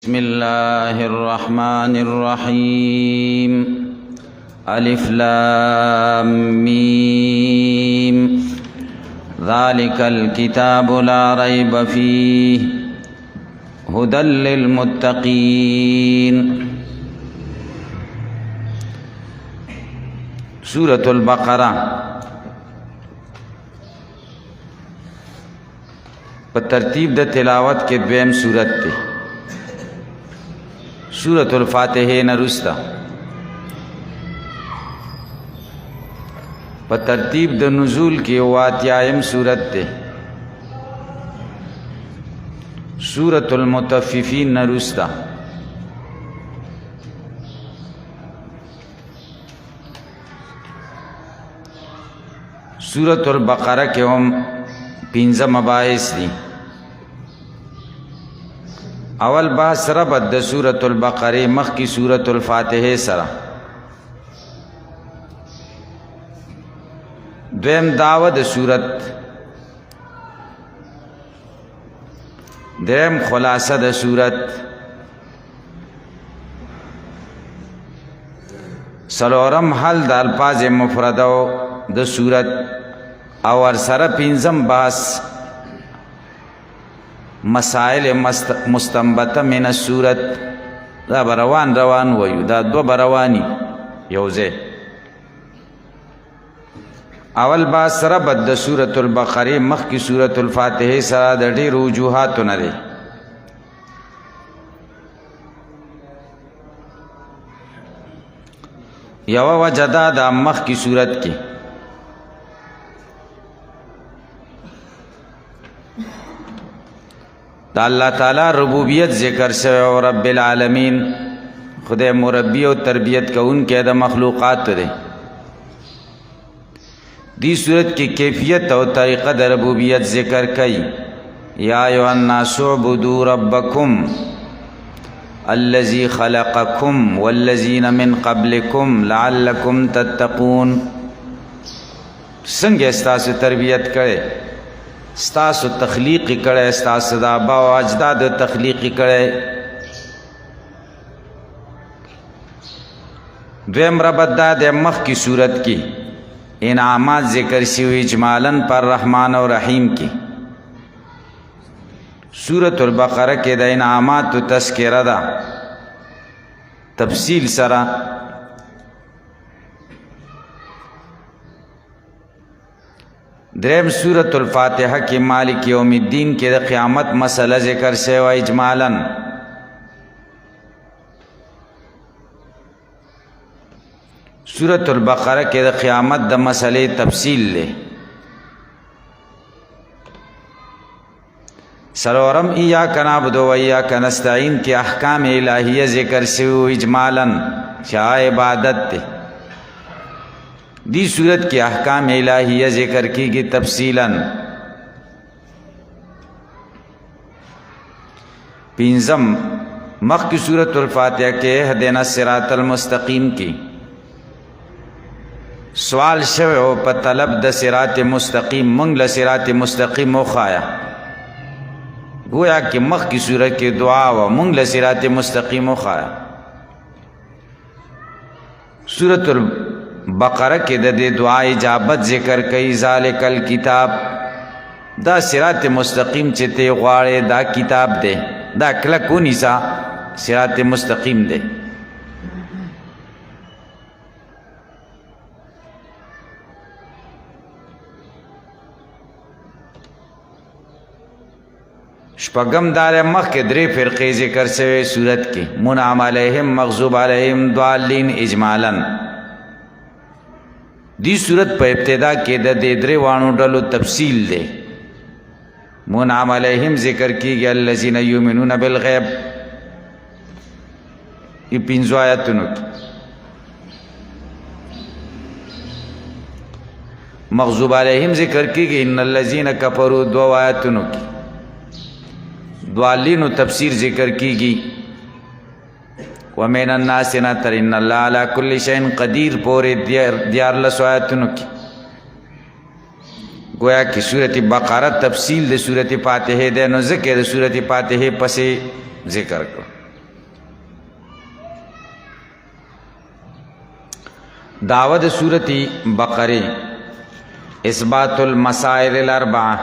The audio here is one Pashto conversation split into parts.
بسم الله الرحمن الرحيم الف لام ميم ذلك الكتاب لا ريب فيه هدى للمتقين سورة البقرہ په ترتیب د تلاوت کې دویم سورت دی. سورة الفاتحه نرستا په ترتیب د نزول کې واتیایم سورت دی. سورة المطففین نرستا سورة البقرہ کې هم 15 مباحث دي. اول بحث ربط د سورة البقرہ مخ کی سورة الفاتحه سره، دویم دعوه د سورت، دریم خلاصه د سورت، سلورم حل د الفاظ مفرده د سورت، او ورسره پنځم بحث مسائل مستنبطه من السورت. دا بروان ویو، دا دو بروانی یوزه. اول با سره بد د سورة البقرہ مخ کی سورة الفاتحه سره د ډېر وجوهاتو نه دی. یو وجدا د مخ کی سورت کې دا اللہ تعالی ربوبیت ذکر سے اور رب العالمین خدای مربی و تربیت کا ان کے دا مخلوقات دے. دی صورت کی کیفیت و طریقہ دا ربوبیت ذکر کئی. یا ایھا الناس اعبدوا ربکم الذی خلقکم والذین من قبلکم لعلکم تتقون. سنگ استاسو تربیت کرے، ستاسو تخلیقی کڑے، ستاسو دا آبا و اجداد تخلیقی کڑے. دویم ربط دا دے مخ کی صورت کی انعامات ذکر شوی اجمالاً پر رحمان و رحیم کی. سورة البقرہ کے دا انعامات و تذکرہ دا تفصیل سرا. دریم سورة الفاتحہ کی مالک یوم الدین کے دا قیامت مسئلہ ذکر سے و اجمالاً. سورة البقرہ کے دا قیامت دا مسئلے تفصیل لے. سلورم ایاک نعبد و ایاک نستعین کے احکام الہیہ ذکر سے و اجمالاً شاہ عبادت تے. دی صورت کی احکام الہیہ ذکر کی گئی تفصیلاً. پینزم مخ کی سورة الفاتحہ کے اہدنا الصراط المستقیم کی سوال شوے ہو پا طلب دا صراط مستقیم، منگ لصراط مستقیم وخایا. گویا کہ مخ کی سورت کی دعا و منگ لصراط مستقیم وخایا. سورة بقرہ کے دا دے دعا اجابت ذکر کئی. ذالک الکتاب، دا صراط مستقیم چتے غاڑے دا کتاب دے، دا کلکونی سا صراط مستقیم دے. شپگم دار مخ کے درے فرقے ذکر سے سورت کی منعم علیہم مغضوب علیہم ضالین اجمالاً. دی صورت پہ ابتدا کے دا دے درے وانو ڈلو تفصیل دے. منعم علیہم ذکر کی گیا الذین یؤمنون بالغیب، یہ 5 آیاتوں کی. مغضوب علیہم ذکر کی گئی ان الذین کفروا 2 آیاتوں کی. ضالین و تفسیر ذکر کی گئی وَمِنَ النَّاسِ نَتَرِ إِنَّ اللَّهَ عَلَىٰ كُلِّ شَيْءٍ قَدِيرٌ پورے 11 آیاتوں کی. گویا کہ سورۃ بقرہ تفصیل دے سورۃ فاتحہ دے، نو ذکر سورۃ فاتحہ پسے ذکر کرو. دعوت سورت بقره اثبات المسائل الاربعه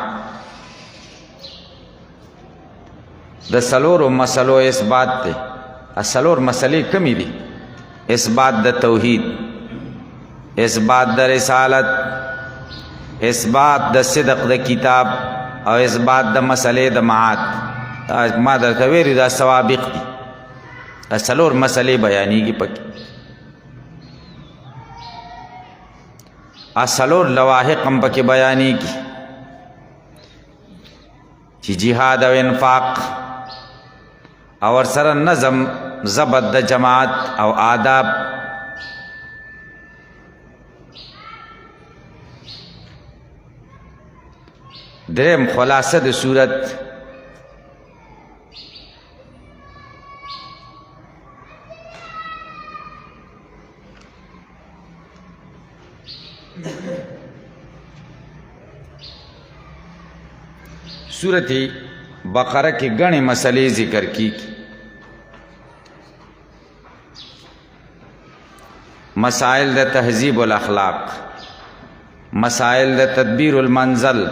د سلورو مسلو اثبات ته سلور مسلې کمی دي اثبات د توحید اثبات د رسالت اثبات د صدق د کتاب او اثبات د مسلې د معاد ما درته ویلي دا سوابق دي سلور مسلې بیانېږي پکې سلور لواحق هم پکې بیانېږي چې جهاد او انفاق او ورسره نظم ضبط د جماعت او آداب دریم خلاصه د صورت सूरत बकरा के गणे मसले जिक्र की मसाइल द तहजीब उल अखलाक मसाइल द तदबीर उल मंजल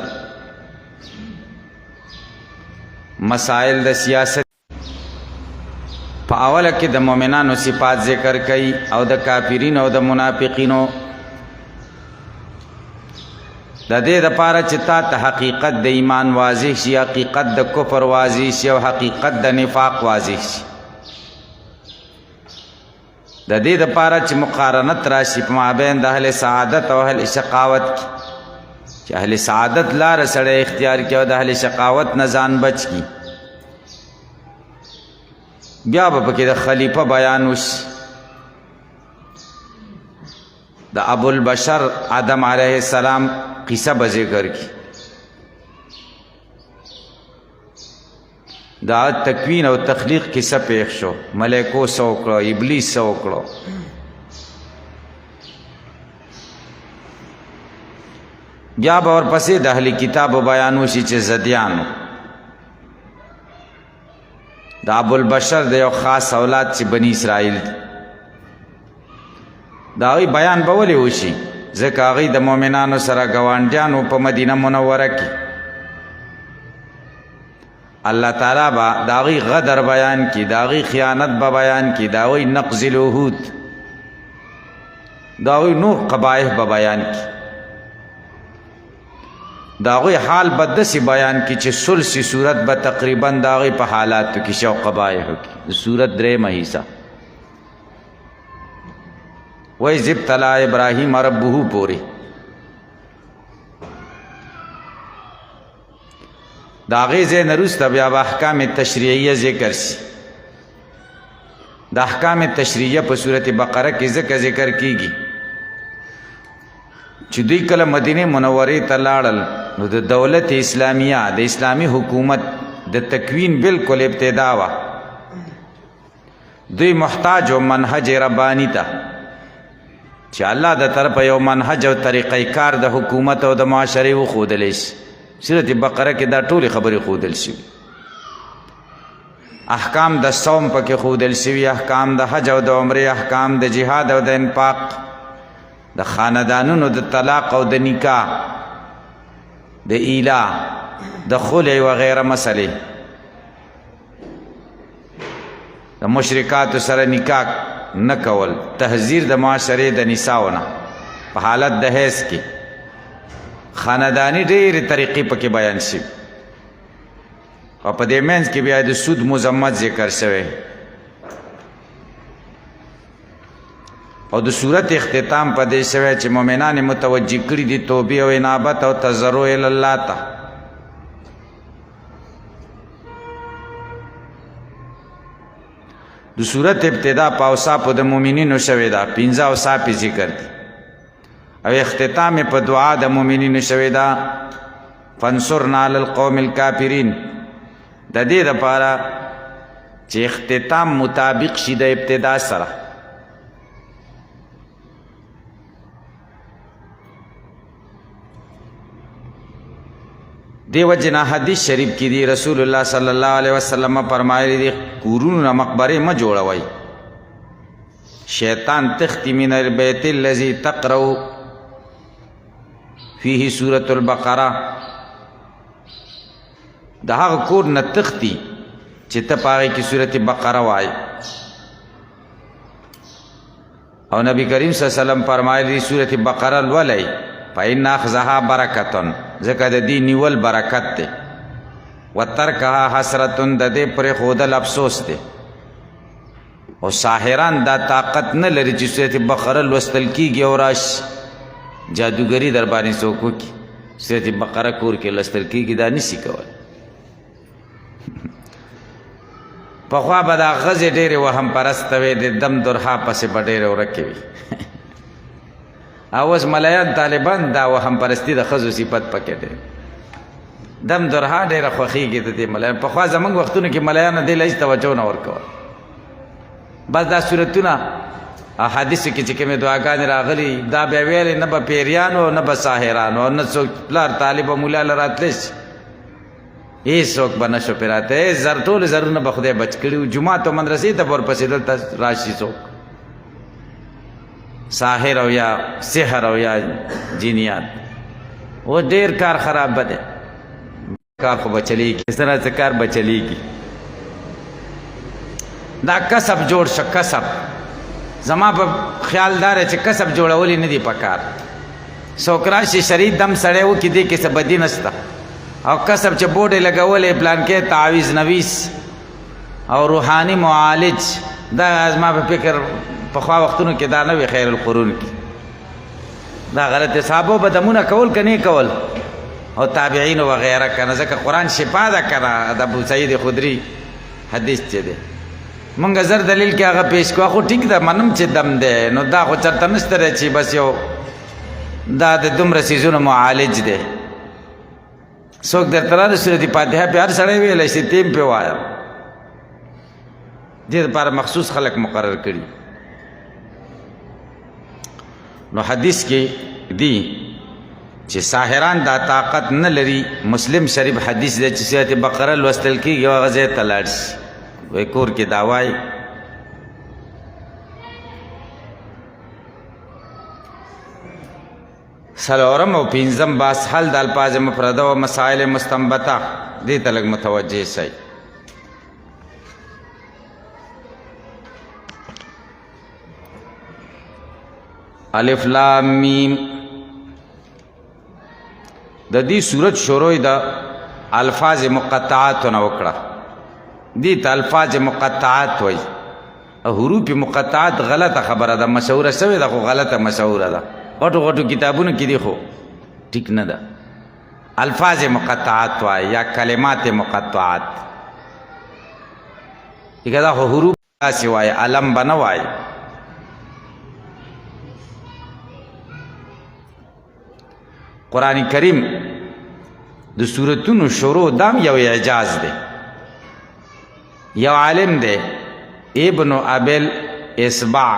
मसाइल द सियासत पावल के द मोमिनानो सिफात जिक्र कई और द काफिरीन और द मुनाफिकीनो د دې دپاره چې تا ته حقیقت د ایمان واضح شي حقیقت د کفر واضح شي او حقیقت د نفاق واضح شي د دې دپاره چې مقارنت راشي په مابین د اهل سعادت او اهل شقاوت کې چې اهل سعادت لاره سړی اختیار کړي او د اهل شقاوت نه ځان بچ کړي بیا به پکې د خلیفه بیان وشي د ابوالبشر آدم علیه السلام قصہ بذکر کی دا تکوین او تخلیق قصہ پیښ شو ملائکو سو کړو ابلیس سو کړو بیا به ورپسې د اهل کتابو بیان وشي چې زدیانو د ابوالبشر د یو خاص اولاد چې بنی اسرائیل دا وی بیان به ولې وشي ځکه هغوی د مؤمنانو سره ګاونډیانو په مدینه منوره کې الله تعالی به د هغوی غدر بیان کړي د هغوی خیانت به بیان کړي د هغوی نقض العهود د هغوی نور قبایح به بیان کړي د هغوی حال به داسې بیان کړي چې ثلث صورت به تقریبا د هغوی په حالاتو کې شي او قبایحو کې د صورت درېیمه حصه وَإِذِ ابْتَلَىٰ إِبْرَاهِيمَ رَبُّهُ پورې د هغې ځای نه وروسته بیا به احکام تشریعیه ذکر شي د احکام تشریعیه په صورت بقره کې ځکه ذکر کیږي چې دوی کله مدینه منورې ته لاړل نو د دولت اسلامیه د اسلامي حکومت د تکوین بالکل ابتدا وه دوی محتاج و منهج ربانی ته چې الله د طرفه یو منهج او طریقه کار د حکومت او د معاشرې وښودلی شي سورت بقره کې دا ټولې خبرې ښودل شوي احکام د صوم پکې ښودل شوي احکام د حج او د عمرې احکام د جهاد او د انفاق د خاندانونو د طلاق او د نکاح د ایلا د خلع وغیره مسلې د مشرکاتو سره نکاح نه کول تحذیر د معاشرې د نساونه په حالت د حیض کې خانداني ډېرې طریقې پکې بیان شي او په دې منځ کې بیا د سود مذمت ذکر شوی او د صورت اختتام په دې شوی چې مؤمنان متوجه کړي دي توبې او انابت او تضرع الی الله ته د صورت ابتدا په اوصافو د مؤمنینو شوې ده 15 اوصاف یې ذکر دي او اختتام په دعا د مؤمنینو شوې ده فانصرنا علی القوم الکافرین د دې دپاره چې اختتام مطابق شي د ابتدا سره دیو جنا حدیث شریف کی دی رسول الله صلی الله علیه وسلم فرمایلی دی کورونو مقبره ما جوړوي شیطان تختی من البیت الذی تقرأ فیه سورة البقرہ دا هغه کور نه تختی چې ته په هغې کې سورة بقره وایي او نبی کریم صلی الله علیه وسلم فرمایلی سورة بقره لولئ فإن أخذها برکتن ځکه د دې نیول برکت دی وترکها حسرتن د دې پرېښودل افسوس دی او ساحران دا طاقت نه لري چې سورة بقره لوستل کېږي او راشي جادوګري در باندې څوک وکړي سورة بقره کور کې لوستل کېږي دا نشي کولی پخوا به دا ښځې ډېرې وهم پرسته وې د دم درها پسې به ډېرې ورکې وي او اوس ملایان طالبان دا وهم پرستي د ښځو صفت پکې دی دم درها ډېره خوښېږي د دې ملایان پخوا زموږ وختونو کې ملایانو دې له هېڅ توجه نه ورکول بس دا صورتونه احادیثو کې چې کومې دعاګانې راغلي دا بیا ویلې نه به پیریانو نه به ساحرانو او نه څوک پلار طالب او ملا له راتلی شي هېڅوک به نشو پرې راته زر ټول زرونه به خدای بچ کړي وو جومات او مدرسې ته به ورپسې دلته راشي څوک ساحر او یا سحر او یا جنیات او ډېر کار خراب به دی کار خو به چلیږي اس طرح څه کار به چلیږي دا کسب جوړ شه کسب زما په خیال دا دی چې کسب جوړول نه دي پکار څوک راشي شرید دم سړی وکړي دې کې څه بدي نشته او کسب چې بوډې لګولې پلان کې تعویذ نویس او روحاني معالج دا زما په فکر پخوا وختونو کې دا نه وي خیر القرون کې دا غلط صحابو به دمونه کول که نه کول او تابعینو وغیره که نه ځکه قرآن شفا ده که نه د ابو سعید خدري حدیث چې دی مونږ زر دلیل کې هغه پیش کړو خو ټیک ده منم چې دم دی نو دا خو چېرته نشته دی چې بس یو دا د دومره څیزونو معالج دی څوک درته را د سورت فاتحه پې هر سړی ویلی شي ته هم پې وایه دې دپاره مخصوص خلک مقرر کړي نو حدیث کې دی چې ساحران دا طاقت نه لري مسلم شریف حدیث دی چې سورت بقره لوستل کېږي او هغه ځای ته لاړ شي وایي کور کې دا وایي څلورم او پنځم بحث حل د الفاظ مفرده او مسائل مستنبطه دې ته لږ متوجه شئ الف لام میم د دې صورت شروع د الفاظ مقطعات نه وکړه دې ته الفاظ مقطعات وایي حروف مقطعات غلطه خبره ده مشهوره شوې ده خو غلطه مشهوره ده غټو غټو کتابونو کې دی خو ټیک نه ده الفاظ مقطعات وایي یا کلمات مقطعات دیگه دا خو حروف داسې وایي علم به نه وایي قرآن کریم د سورتونو شروع دام یو اعجاز دی یو عالم دی ابن ابل اسبع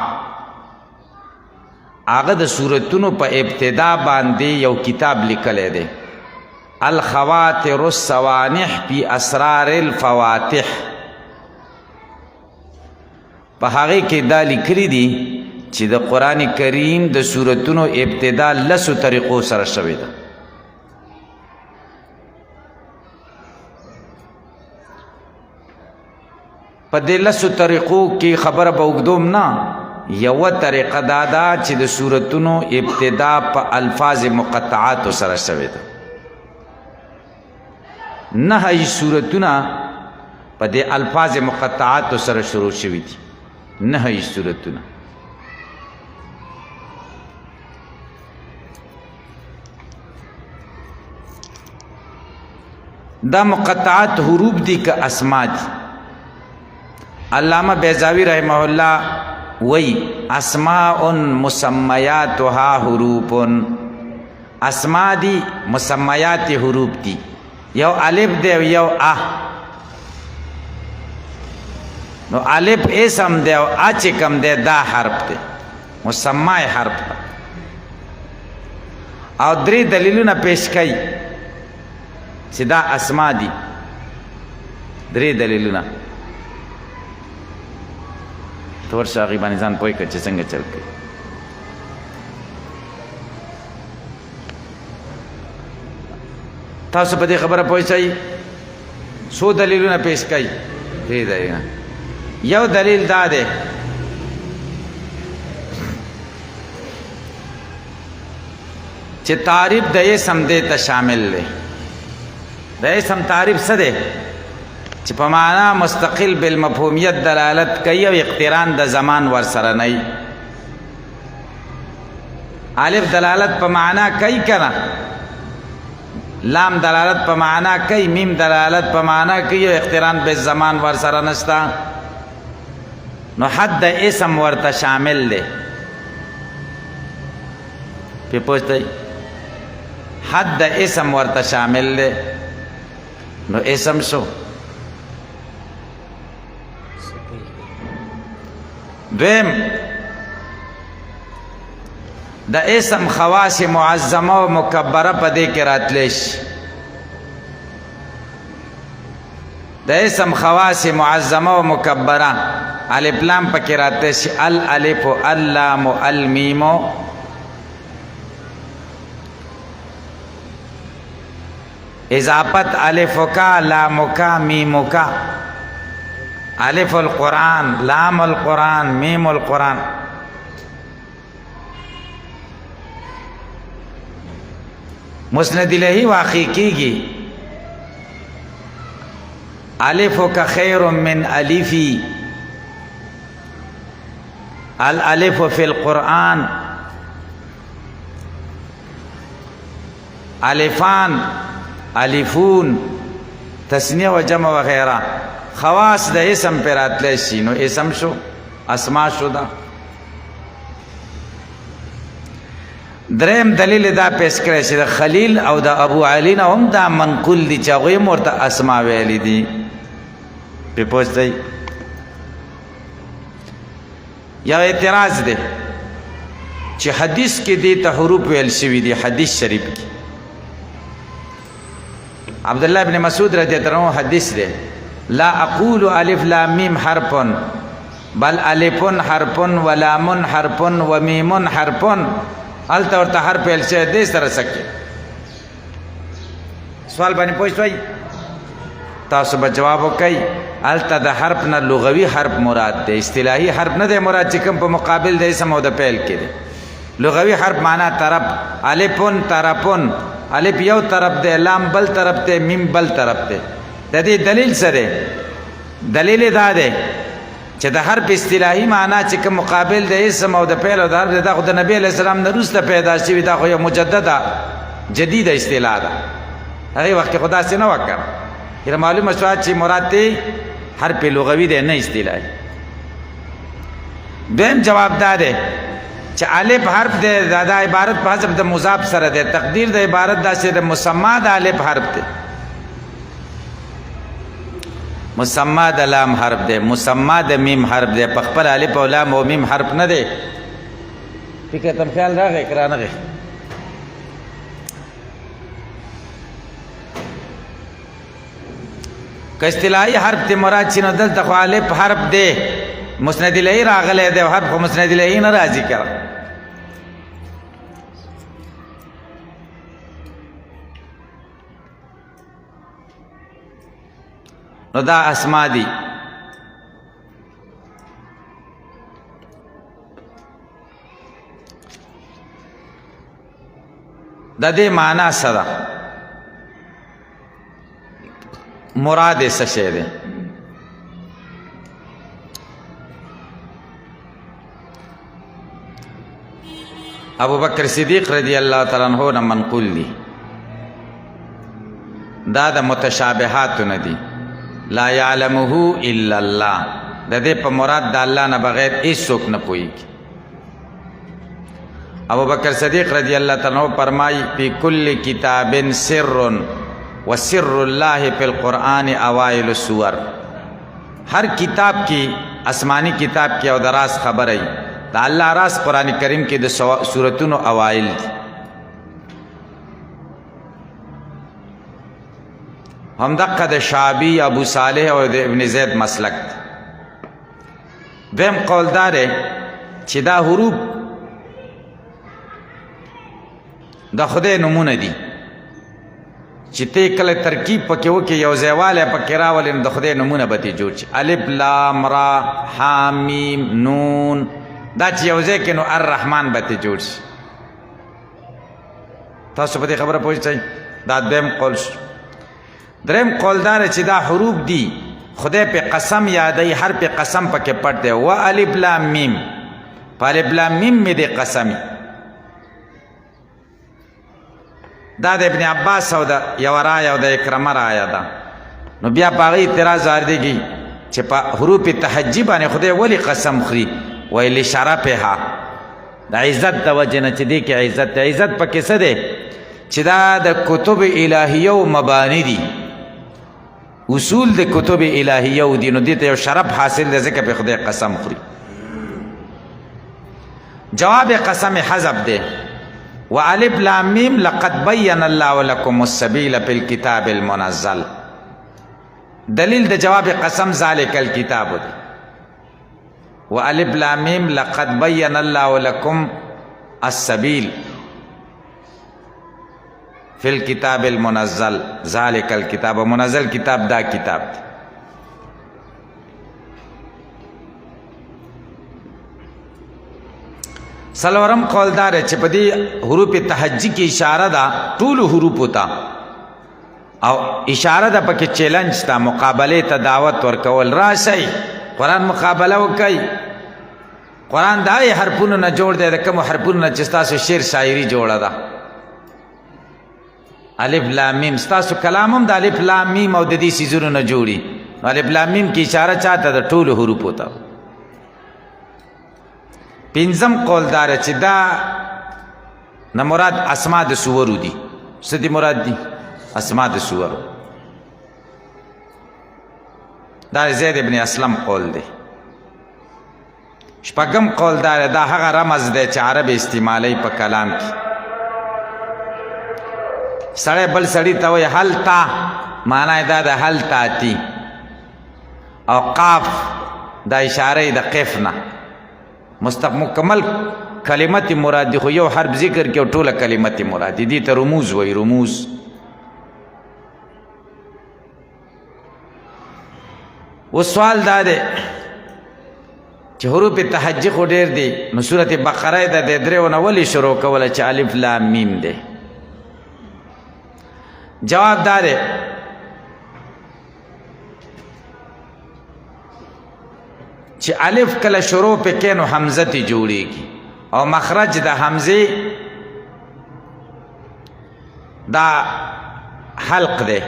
هغه د سورتونو په ابتدا باندې یو کتاب لیکلی دی الخواتر السوانح فی اسرار الفواتح په هغې کې دا لیکلي دي چې د قرآن کریم د سورتونو ابتدا لسو طریقو سره شوې ده په دې لسو طریقو کې خبره به اوږدوم نه یوه طریقه دا ده چې د سورتونو ابتدا په الفاظ مقطعاتو سره شوې ده نهه سورتونه په دې الفاظ مقطعاتو سره شروع شوي دي نهه سورتونه دا مقطعات حروف دي که اسما دي علامه بیضاوی رحمه الله وی اسماء مسمیاتها حروف اسما دي مسمیات حروف دي یو الف دی یو نو الف اسم دی او چې کم دی دا حرف دی مسمای حرف دی او درې دلیلونه پیش کوي چې دا اسما دي درې دلیلونه ته ورشه هغې باندې ځان پوه کړه چې څنګه چل کوي. تاسو په دې خبره پوه شئ. څو دلیلونه پیش کوي. یو دلیل دا دی چې تعریف د اسم دې ته شامل دی. د اسم تعریف څه دی؟ چې په معنا مستقل بالمفهومیت دلالت کوي او اقتران د زمان ورسره نه وي. الف دلالت په معنا کوي که نه؟ لام دلالت په معنا کوي، میم دلالت په معنا کوي او اقتران بالزمان ورسره نشته. نو حد د اسم ورته شامل دی. پې پوښتئ؟ حد د اسم ورته شامل دی. نو اسم شو. دویم د اسم خواص معظمه و مکبره په دې کې راتلی شي. د اسم خواص معظمه و مکبره الف لام پکې راتلی شي. الالف اللام المیم اضافت الف کا لام کا میم کا. الف القرآن، لام القرآن، میم القرآن. مسند الیہ واقع کیږي. الف کا خیر من الفی، الالف فی القرآن، الفان، الفون، تسنیه و جمع وغیرہ. خواص د اسم پر راتلی شي. نو اسم شو، اسما شو. دا دریم دلیل دا پیش کړی چې د خلیل او د ابو علی نه هم دا منقول دي چې هغوی هم ورته اسما ویلی دي. پې پوښتئ؟ یو اعتراض دی چې حدیث کې دې ته حروف ویل شوي دي. حدیث شریف کې عبدالله ابن مسعود رضی الله عنه حدیث دی: لا اقول الف لام میم حرف بل الف حرف ولام حرف ومیم حرف. هلته ورته حرف ویل شوی دی. سره سکي سوال باندې پوه شوئ؟ تاسو به جواب وکئ. هلته د حرف نه لغوي حرف مراد دی، اصطلاحي حرف نه دی مراد چې کوم په مقابل د اسم او د فعل کې دی. لغوي حرف معنا طرف. الفون طرفون، الف یو طرف دی، لام بل طرف دی، میم بل طرف دی. د دې دلیل څه دی؟ دلیل دا دی چې د حرف اصطلاحي معنا چې کوم مقابل د اسم او د فعل او د حرف دی، دا خو د نبي علیه السلام نه وروسته پیدا شوي. دا خو یو مجدده جدیده اصطلاح ده. هغې وخت کې خو داسې نه وه که نه. معلومه شوه چې مراد دی حرف لغوي دی، نه اصطلاحي. دویم جواب دا دی چې الف حرف دی، دا عبارت په حسب د مضاف سره دی. تقدیر د عبارت داسې د مسما د الف حرف دی، مسما د لام حرف دی، مسما د میم حرف دی. په خپل الف او لام او میم حرف نه دی. فکر تم خیال راغی که رانغی؟ که اصطلاحي حرف دی مراد شي نو دلته خو الف حرف دی، مسند الیه راغلی دی او حرف خو مسند الیه نه راځي که. نو دا اسما دي. د دې معنا څه ده؟ مراد یې څه شی دی؟ ابو بکر صدیق رضی الله تعالی عنہ نه منقول دي. دا د متشابهات نه دي. لا یعلمه الا الله. د دې په مراد د الله نه بغیر هیڅوک نه پوهیږي. ابو بکر صدیق رضی الله تعالی عنہ فرمایي: فی کل کتاب سر وسر الله فی القرآن اوائل السور. ہر کتاب کی آسمانی کتاب کی او د راز خبر ای دا الله راز قرآن کریم کې د سورتونو اوائل دي. همدقه د شعبی ابو صالح او د ابن زید مسلک. دویم قول دا دی چې دا حروف د خدای نومونه دي چې ته کله ترکیب پکې وکې یو ځایوالی پکې راولې نو د خدای نومونه به ترې جوړ شي الف لام را حامیم نون دا چې یو ځای کې نو الرحمن به ترې جوړ شي تاسو په دې خبره پوه شئ دا دویم قول شو دریم قول دا چې دا حروف دي خدای په قسم یادوي هر په قسم پکې پټ دی و الف لام میم په الف لام میم مې دی قسمي دا د ابن عباس او د یوه رایه او د اکرمه رایه ده نو بیا په هغې اعتراض واردېږي چې په حروف تهجي باندې خدای ولې قسم خوري وایي لشرفها د عزت د وجې نه چې دې کې عزت دی عزت پکې څه دی چې دا د کتب الهیه و مبانی دي اصول د کتب الهیه و دي نو دې ته یو شرف حاصل دی ځکه په خدای قسم خوري جواب قسم حذف دی والف لام میم لقد بین الله لكم السبیل فی الكتاب المنزل دلیل د جواب قسم ذالک الکتاب دی والف لام میم لقد بین الله لكم السبیل فی الكتاب المنزل ذالک الکتاب منزل کتاب دا کتاب دی سلورم قول دار چې په دې حروف تهجی کې اشاره ده ټول حروف ته او اشاره ده پکې چیلنج ته مقابله ته دعوت ورکول راشي قرآن مقابله وکړي قرآن د هغې حرفونو نه جوړ دی د کومو حرفونو نه چې ستاسو شعر شاعري جوړه ده الف لام میم ستاسو کلام هم د الف لام میم او د دې څیزونو نه جوړي الف لام میم کې اشاره چاته ده ټولو حروفو ته پنځم قول دار چې دا نه مراد اسماء د سورو دي څه دي مراد دي اسماء د سورو دا زید ابن اسلم قول دی شپږم قول دار دا هغه رمز دی چې عرب استعمالی په کلام کې سړی بل سړي ته وایي هل تا معنی دا د هل تاتی او قاف دا اشاره د قف نه مکمل کلمت مراد دی خو یو حرف ذکر کې او ټوله کلمت مراد دی ته رموز وایي رموز اوس سوال دا دی چې حروف تهجی خو ډېر دي نو سورت بقره یې د دریو نه ولې شروع کوله چې الف لام میم دی جواب دا دی چې الف کله شروع په کې نو حمزه تی جوړیږي او مخرج د حمزه دا حلق دی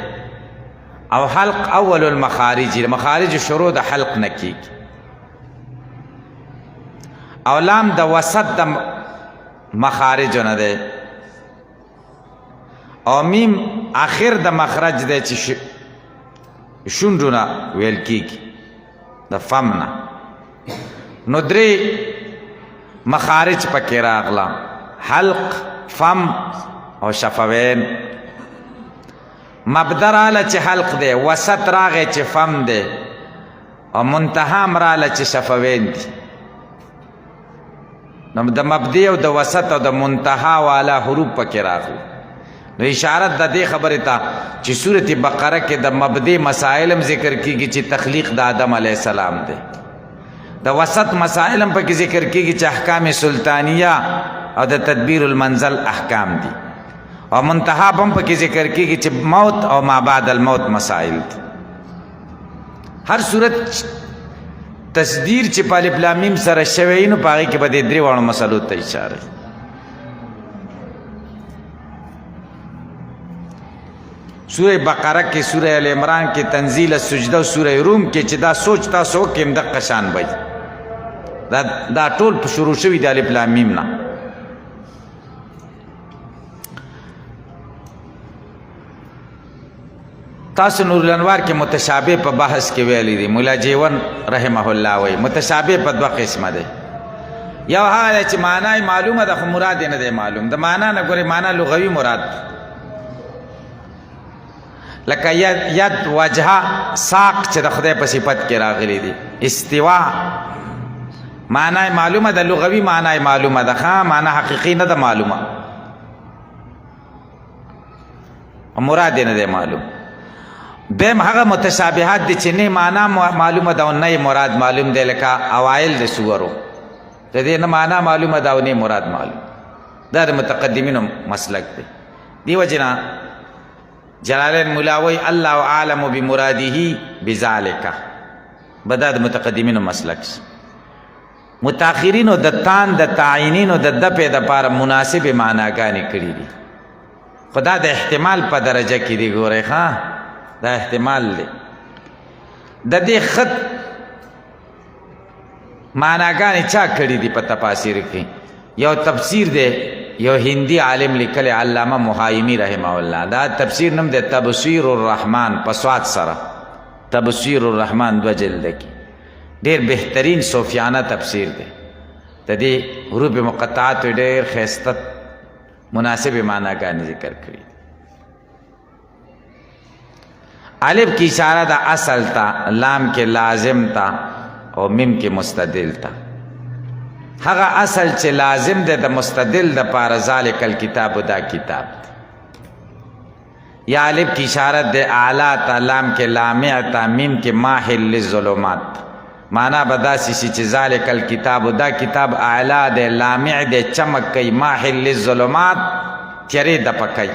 او حلق اول المخارج مخارج شروع د حلق نه کیږي او لام د وسط د مخارج نه دی او میم آخر د مخرج دی چې شونډو نه ویل کیږي د فم نه نو درې مخارج پکې راغله حلق فم او شفوین مبدا راله چې حلق دی وسط راغی چې فم دی او منتها هم راله چې شفوین دي نو د مبدی او د وسط او د منتها والا حروف پکې راغله نو اشاره د دې خبرې ته چې سورت بقره کې د مبدی مسائل هم ذکر کیږي چې تخلیق د آدم علیه السلام دی د وسط مسائل هم پکې ذکر کیږي چې احکام سلطانیه او د تدبیر المنزل احکام دي او منتها هم پکې ذکر کیږي چې موت او ما بعد الموت مسائل دي هر صورت تصدیر چې په الف لام میم سره شوی نو په هغې کې به د درې واړو مسلو ته اشاره سورہ بقره کې سورہ ال عمران کې تنزیل السجده او سورہ روم کې چې دا سوچ تاسو کې هم دقه شان وي دا ټول په شروع شوي د الف لام میم نه تاسو نور الانوار کې متشابه په بحث کې ویلي دي مولا جیون رحمه الله وایي متشابه په دوه قسمه دی یو هغه چې معنی معلومه ده خو مراد نه دی معلوم د معنا نه ګورې معنا لغوي مراد لکه ید، وجهه، ساق چې د خدای په صفت کې راغلي دي، استوا معنی معلومه ده لغوي معنی معلومه ده ښه معنی حقیقي نه ده معلومه مراد یې نه دی معلوم دویم هغه متشابهات دي چې نه معنی معلومه ده او نه مراد معلوم دی لکه اوایل د سورو د دې نه معنی معلومه ده او نه مراد معلوم دا د متقدمینو مسلک دی دیو جنا جلالین ملاوی الله اعلم بمراده بذالک بدا د متقدمینو مسلک متاخرینو د تان د تعینینو د دپې دپاره مناسب معناګانې کړي دي خدا د احتمال په درجه کې دی ګورئ ښه دا احتمال دی د دې خط معناګانې چا کړي دي په تفاسیر کې یو تفسیر دی یو هندي عالم لیکلی علامه محایمی رحمه الله دا تفسیر نوم دی تبصیر الرحمن په سواد سره تبصیر الرحمن 2 جلد کې ډېر بهترین صوفیانه تفسیر دی د دې حروف مقطعات ډېر ښایسته مناسب معناګانې ذکر کړي الف کی اشاره د اصل ته لام کې لازم ته او میم کې مستدل ته هغه اصل چې لازم دی د مستدل د پاره ذالک الکتاب دا کتاب یا الف کی اشاره د اعلی ته لام کې لامع ته میم کې ماحل للظلمات معنی بداسی سی چې ذالک الکتاب دا کتاب اعلی دی لامع دی چمک کوي ماحل للظلمات تیرې د پکای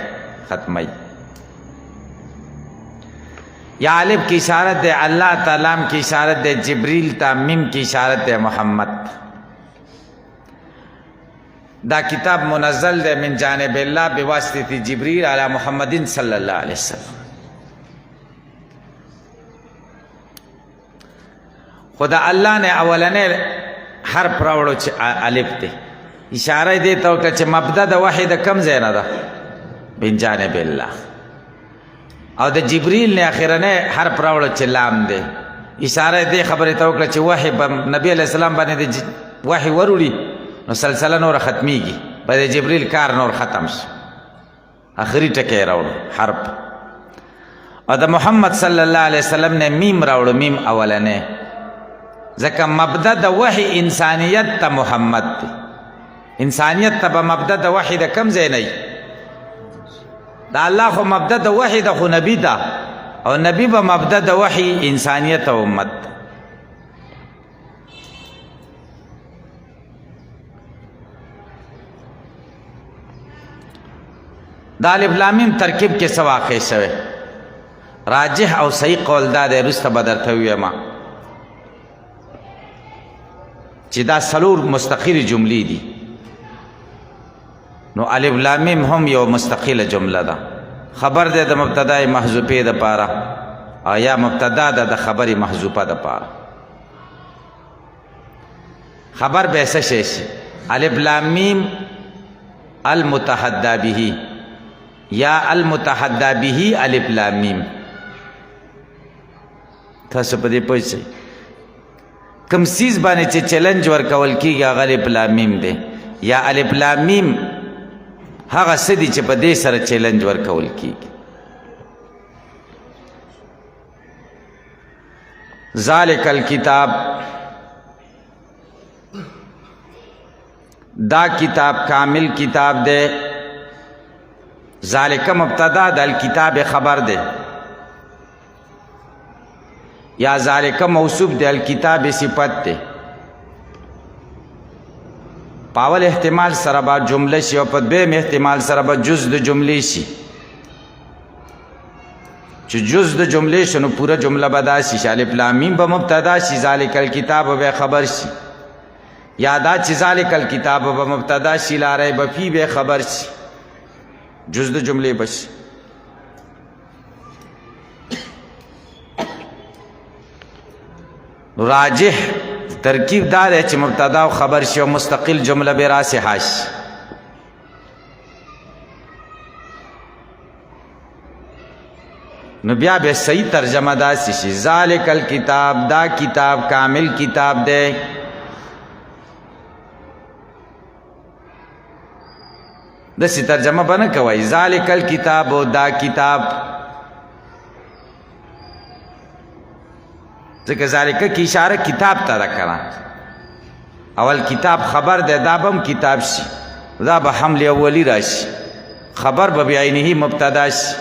ختمی یا الف کی اشاره د الله تعالی کی اشاره د جبریل ته میم کی اشاره د محمد دا کتاب منزل ده من جانب الله بواسطه جبریل علی محمد صلی الله علیه وسلم خدا الله نے اولنې حرف راوړو چې الف ده اشاره دې ته وکړه چې مبدا د وحی د کم ځای نه ده من جانب الله او د جبریل نه اخرنه حرف راوړو چې لام ده اشاره دې خبره ته وکړه چې وحی نبی علیہ السلام باندې وحی وروړي نو سلسله نور ختمیږي په جبریل کار نور ختم شي اخري ټکی راوړو حرف او د محمد صلی الله علیه وسلم نه میم راوړو میم اولنه ځکه مبدا د وحی انسانیت ته محمد دی انسانیت ته به مبدا د وحی د کم ځای نه دا الله خو مبدا د وحی د خو نبی ده او نبی به مبدا د وحی انسانیت او امت دا الف لام میم ترکیب کې څه واقع شوی راجح او صحیح قول دا دی رسته به درته ووایم چې دا څلور مستقلې جملې دي نو الف لام میم هم یو مستقله جمله ده خبر ده د مبتدا محذوفه د پاره او یا مبتدا ده د خبر محذوفه د پاره خبر به څه شي الف لام میم المتحدى به یا المتحدى به الف لام میم تاسو په دې پوه شئ کم سیز باندې چې چیلنج ورکول کیږي هغه الف لام میم دی یا الف لام میم هغه څه دي چې په دې سره چیلنج ورکول کیږي ذالک الکتاب دا کتاب کامل کتاب دی ذالک مبتدا د الکتاب خبر دی یا ذالک موصوف دی الکتاب صفت دی پاول احتمال سره با جمله شي او په دویم احتمال سره به جز د جملې شي چې جز د جملې شنو پوره جمله به داسې شي الف لام میم به مبتدا شي ذالک الکتاب به خبر شي یا دا چې ذالک الکتاب به مبتدا شي لا ریب فی به خبر شي جز د جملې بشي راجح ترکیب دا دی چې مبتدا او خبر شي او مستقل جمله به راسخه شي نو بیا به صحیح ترجمه داسې شي ذالک الکتاب دا کتاب کامل کتاب دی داسې ترجمه به نه کوئ ذالک الکتاب دا کتاب ځکه ذالک کی اشاره کتاب ته ده کنه اول کتاب خبر دی دا به هم کتاب شي دا به حمل اولی راشي خبر به بعینه مبتدا شي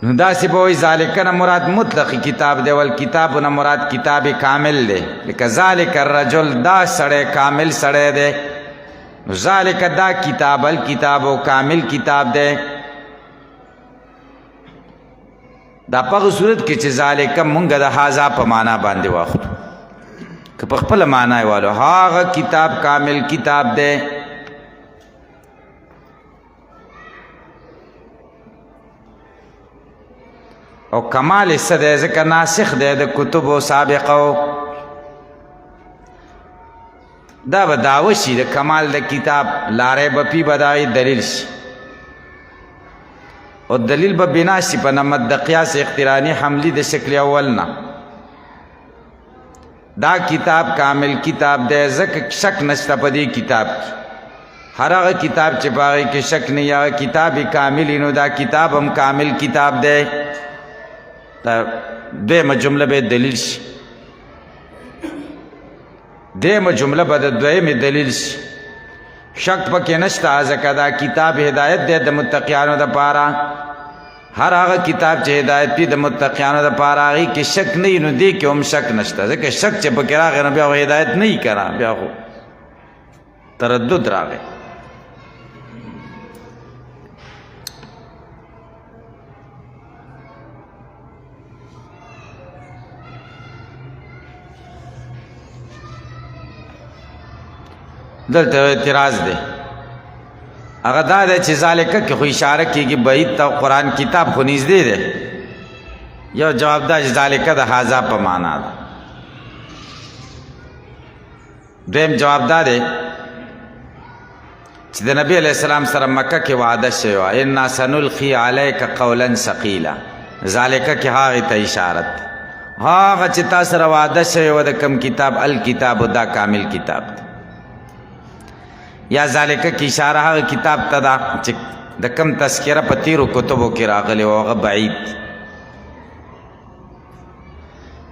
نو داسې به وایي ذالک نه مراد مطلق کتاب دی والکتاب نه مراد کتاب کامل دی لکه ذالک الرجل دا سړی کامل سړی دی نو ذالک دا کتاب الکتاب و کامل کتاب دی دا په صورت کې چې ذالک مونږ د هاذا په معنا باندې واخلو که په خپل معنا یې والو هغه کتاب کامل کتاب دی او کمال څه دی ځکه ناسخ دی د کتبو سابقو دا به دعوه شي د کمال د کتاب لاره به پی بدای دلیل شي او دلیل به بنا شي په نمد د قیاس اقترانی حملی د شکل اول نه دا کتاب کامل کتاب دی ځکه شک نشته په دې کتاب کې هر هغه کتاب چې په هغې کې شک نه یا کتاب کامل نو دا کتاب هم کامل کتاب دی دا دویمه جمله به دلیل شي دویمه جمله به د دویمې دلیل شي شک پکې نشته ځکه دا کتاب هدایت دی د متقیانو دپاره هر هغه کتاب چې هدایت دی د متقیانو دپاره هغې کې شک نه وي نو دې کې هم شک نشته ځکه شک چې پکې راغی نو بیا خو هدایت نه وي که نه بیا خو تردد راغی دلته اعتراض دی هغه دا دی چې ذالکه کې خو اشاره کېږي بعید ته قرآن کتاب خو نږدې دی یو جواب دا چې ذالکه د هاذا په معنا ده دویم جواب دا دی چې د نبی علیہ السلام سره مکه کې وعده شوی وه انا سنلقي علیک قولا ثقیلا ذالکه کې هغې ته اشارت هغه چې تا سره وعده شوی وه د کوم کتاب الکتاب دا کامل کتاب دی یا ذالکه کې اشاره هغه کتاب ته ده چې د کم تذکره په تیرو کتبو کې راغلی و هغه بعید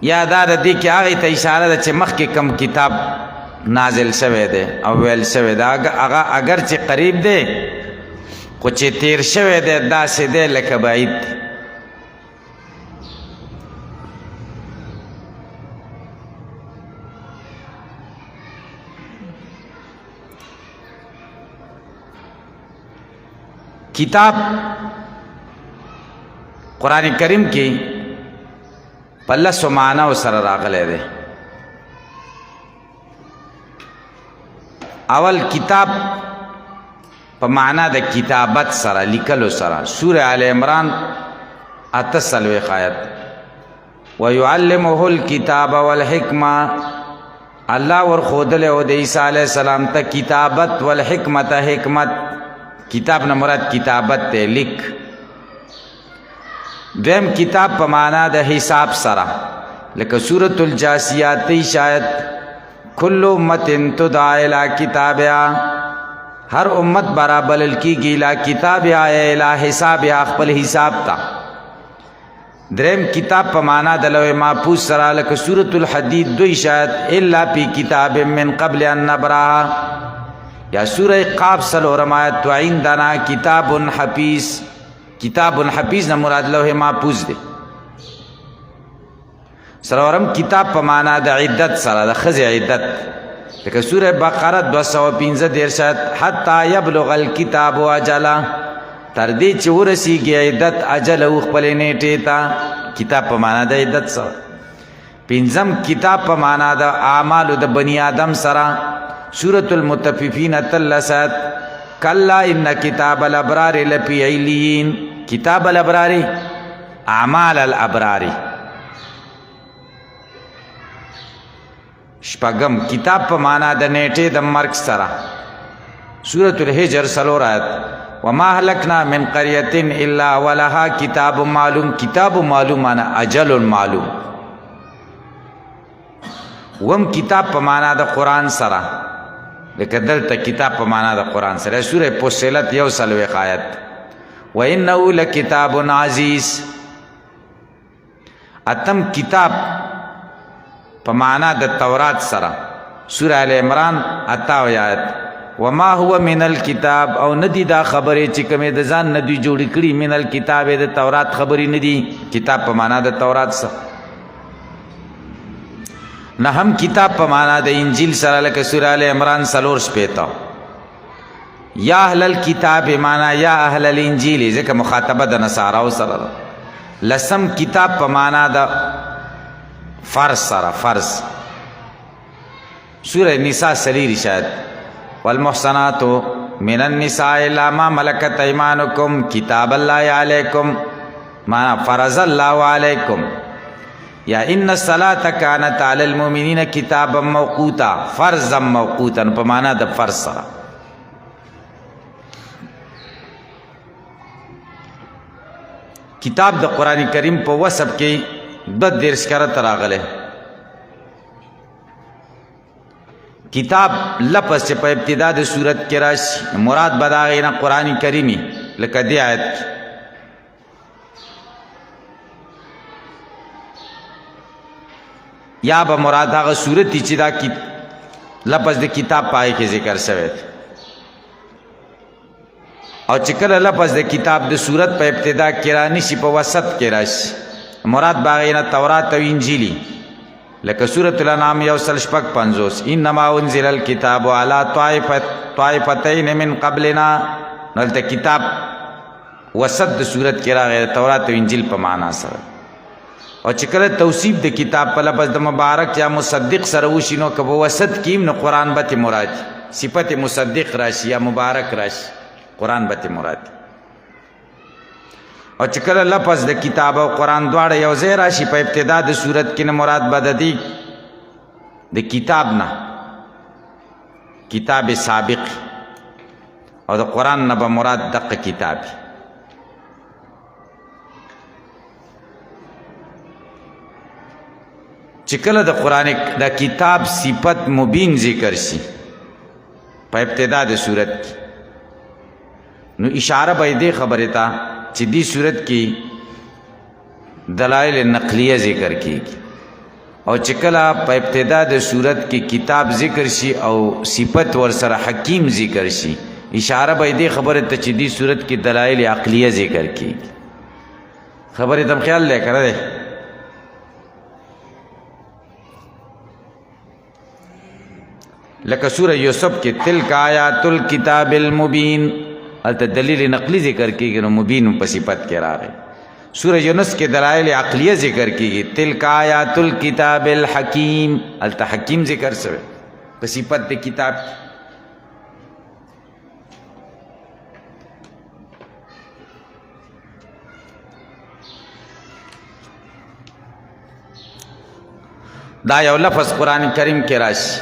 یا دا د دې کې هغې ته اشاره ده چې مخکې کم کتاب نازل شوی دی او ویل شوی دی هغه اگر چې قریب دی خو چې تیر شوی دی داسې دی لکه بعید دی کتاب قرآن کریم کې په لسو معناو سره راغلی دی اول کتاب په معنا د کتابت سره لیکلو سره سوره آل عمران 48 آیت ويعلمه الكتاب والحکمه الله ورخودل او د عیسی علیه السلام ته کتابت والحکمت حکمت کتاب نه مراد کتابت ته لیک دویم کتاب په معنا د حساب سره لکه سورة الجاسیات تی شاید کل امت تدعا الى کتابها هر امت برابر کیږي الى کتابها الى حسابها خپل حساب تا دریم کتاب په معنا د لوح محفوظ سره لکه سورة الحدید دوی شاید الا فی کتاب من قبل ان نبرها یا سورہ قاف سلورم آیت وعندنا کتاب حفیظ کتاب حفیظ نه مراد لوح محفوظ دی سلورم کتاب په معنا د عدت سره د ښځې عدت لکه سورہ بقره 215 آیت حتی یبلغ الکتاب اجله تر دې چې ورسیږي عدت اجل او خپلې نیټې ته کتاب په معنا د عدت سره پنځم کتاب په معنا د اعمالو د بنی آدم سره سورة المطففین تلسات کلا ان کتاب الابرار لفی علیین کتاب الابرار اعمال الابرار شپږم کتاب په معنا د نیټې د مرګ سره سورة الحجر 3 آیت وما هلکنا من قرية الا ولها کتاب معلوم کتاب معلوم معنا اجل معلوم وم کتاب په معنا د قرآن سره لکه دلته کتاب په معنا د قرآن سره سوره فصلت 1 آیت وانه لکتاب عزیز اتم کتاب په معنا د تورات سره. سوره ال عمران 58 آیت. وما هو من الكتاب او ندی دا خبرې چې کومې د ځان ندی جوړې کړي من الكتاب د تورات خبرې ندی. کتاب په معنا د تورات سره نه هم کتاب په معنا د انجیل سره لکه سوره ال عمران 4 یا اهل الكتاب معنا یا اهل الانجیل ځکه مخاطبه د نصاراو سره. لسم کتاب په معنا د فرض سره فرض. سوره نساء 3 شاید. والمحصنات من النساء الا ما ملكت ايمانكم كتاب الله عليكم معنا فرض الله عليكم. یا ان الصلاة كانت على المؤمنين كتابا موقوتا فرضا موقوتا په معنا د فرض سره. کتاب د قرآن کریم په وصف کې 32 کرت راغله. کتاب لفظ چې په ابتدا د صورت کې راشي مراد به د هغې نه قرآن کریمي لکه دې آیت کې یا به مراد هغه صورت چې دا لفظ د کتاب په هغې کې ذکر شوی دی. او چې کله لفظ د کتاب د صورت په ابتدا کې رانشي په وسط کې راشي مراد به هغې نه تورات او انجیلي لکه سورة الانعام 155 انما انزل الكتاب على طائفتين من قبلنا. دلته کتاب وسط د صورت کې راغی تورات او انجیل په معنا سره. او چې کله توصیف د کتاب په لفظ د مبارک یا مصدق سره وشي نو که په وسط کې نو قرآن به مراد صفت مصدق راشي یا مبارک راشي قرآن به مراد. او چې کله لفظ د کتاب او قرآن دواړه یو ځای راشي په ابتدا د صورت کې نه مراد به د دې د کتاب نه کتاب سابق او د قرآن نه به مراد دقه کتاب. چې کله د قرآن د کتاب صفت مبین ذکر شي په ابتدا د صورت کې نو اشاره به دې خبرې ته چې دې صورت کې دلائل نقلیه ذکر کیږي. او چې کله په ابتدا د صورت کې کتاب ذکر شي او صفت ورسره حکیم ذکر شي اشاره به دې خبرې ته چې دې صورت کې دلائل عقلیه ذکر کیږي. خبرې ته خیال لې کړه دې لکه سوره یوسف کې تلک آیات الکتاب المبین الته دلیل نقلی ذکر کیږي نو مبین په صفت کې راغی. سوره یونس کې دلائل عقلیه ذکر کیږي تلک آیات الکتاب الحکیم الته حکیم ذکر شوی په صفت د کتاب. دا یو لفظ قرآن کریم کې راشي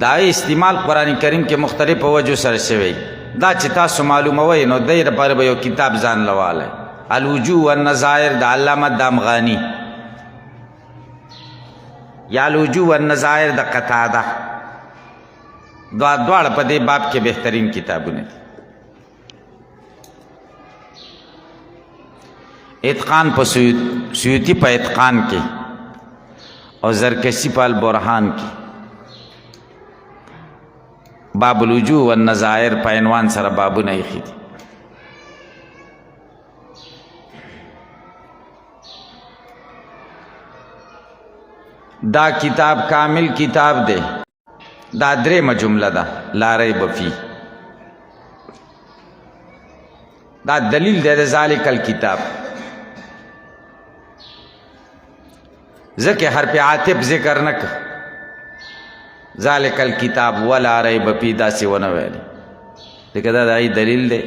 دا استعمال قرآن کریم کې مختلف وجو سره شوی. دا چې تاسو معلوموئ نو دې لپاره به یو کتاب ځان لوالی الوجوه والنظائر د علامه دامغانی یا الوجوه والنظائر د قتاده دواړه په دې باب کې بهترین کتابونه دي. اتقان په سیوطي په اتقان کې او زرکشي په البرهان کې باب الوجوه والنظائر په عنوان سره بابونه ایښي دي. دا کتاب کامل کتاب دی. دا درېمه جمله ده لا ریب فی. دا دلیل دی د ذالک الکتاب ځکه حرف عاطف ذکر نه کړ ذالک الکتاب ولا ریب فی داسې ونه ویل ځکه دا د دلیل دی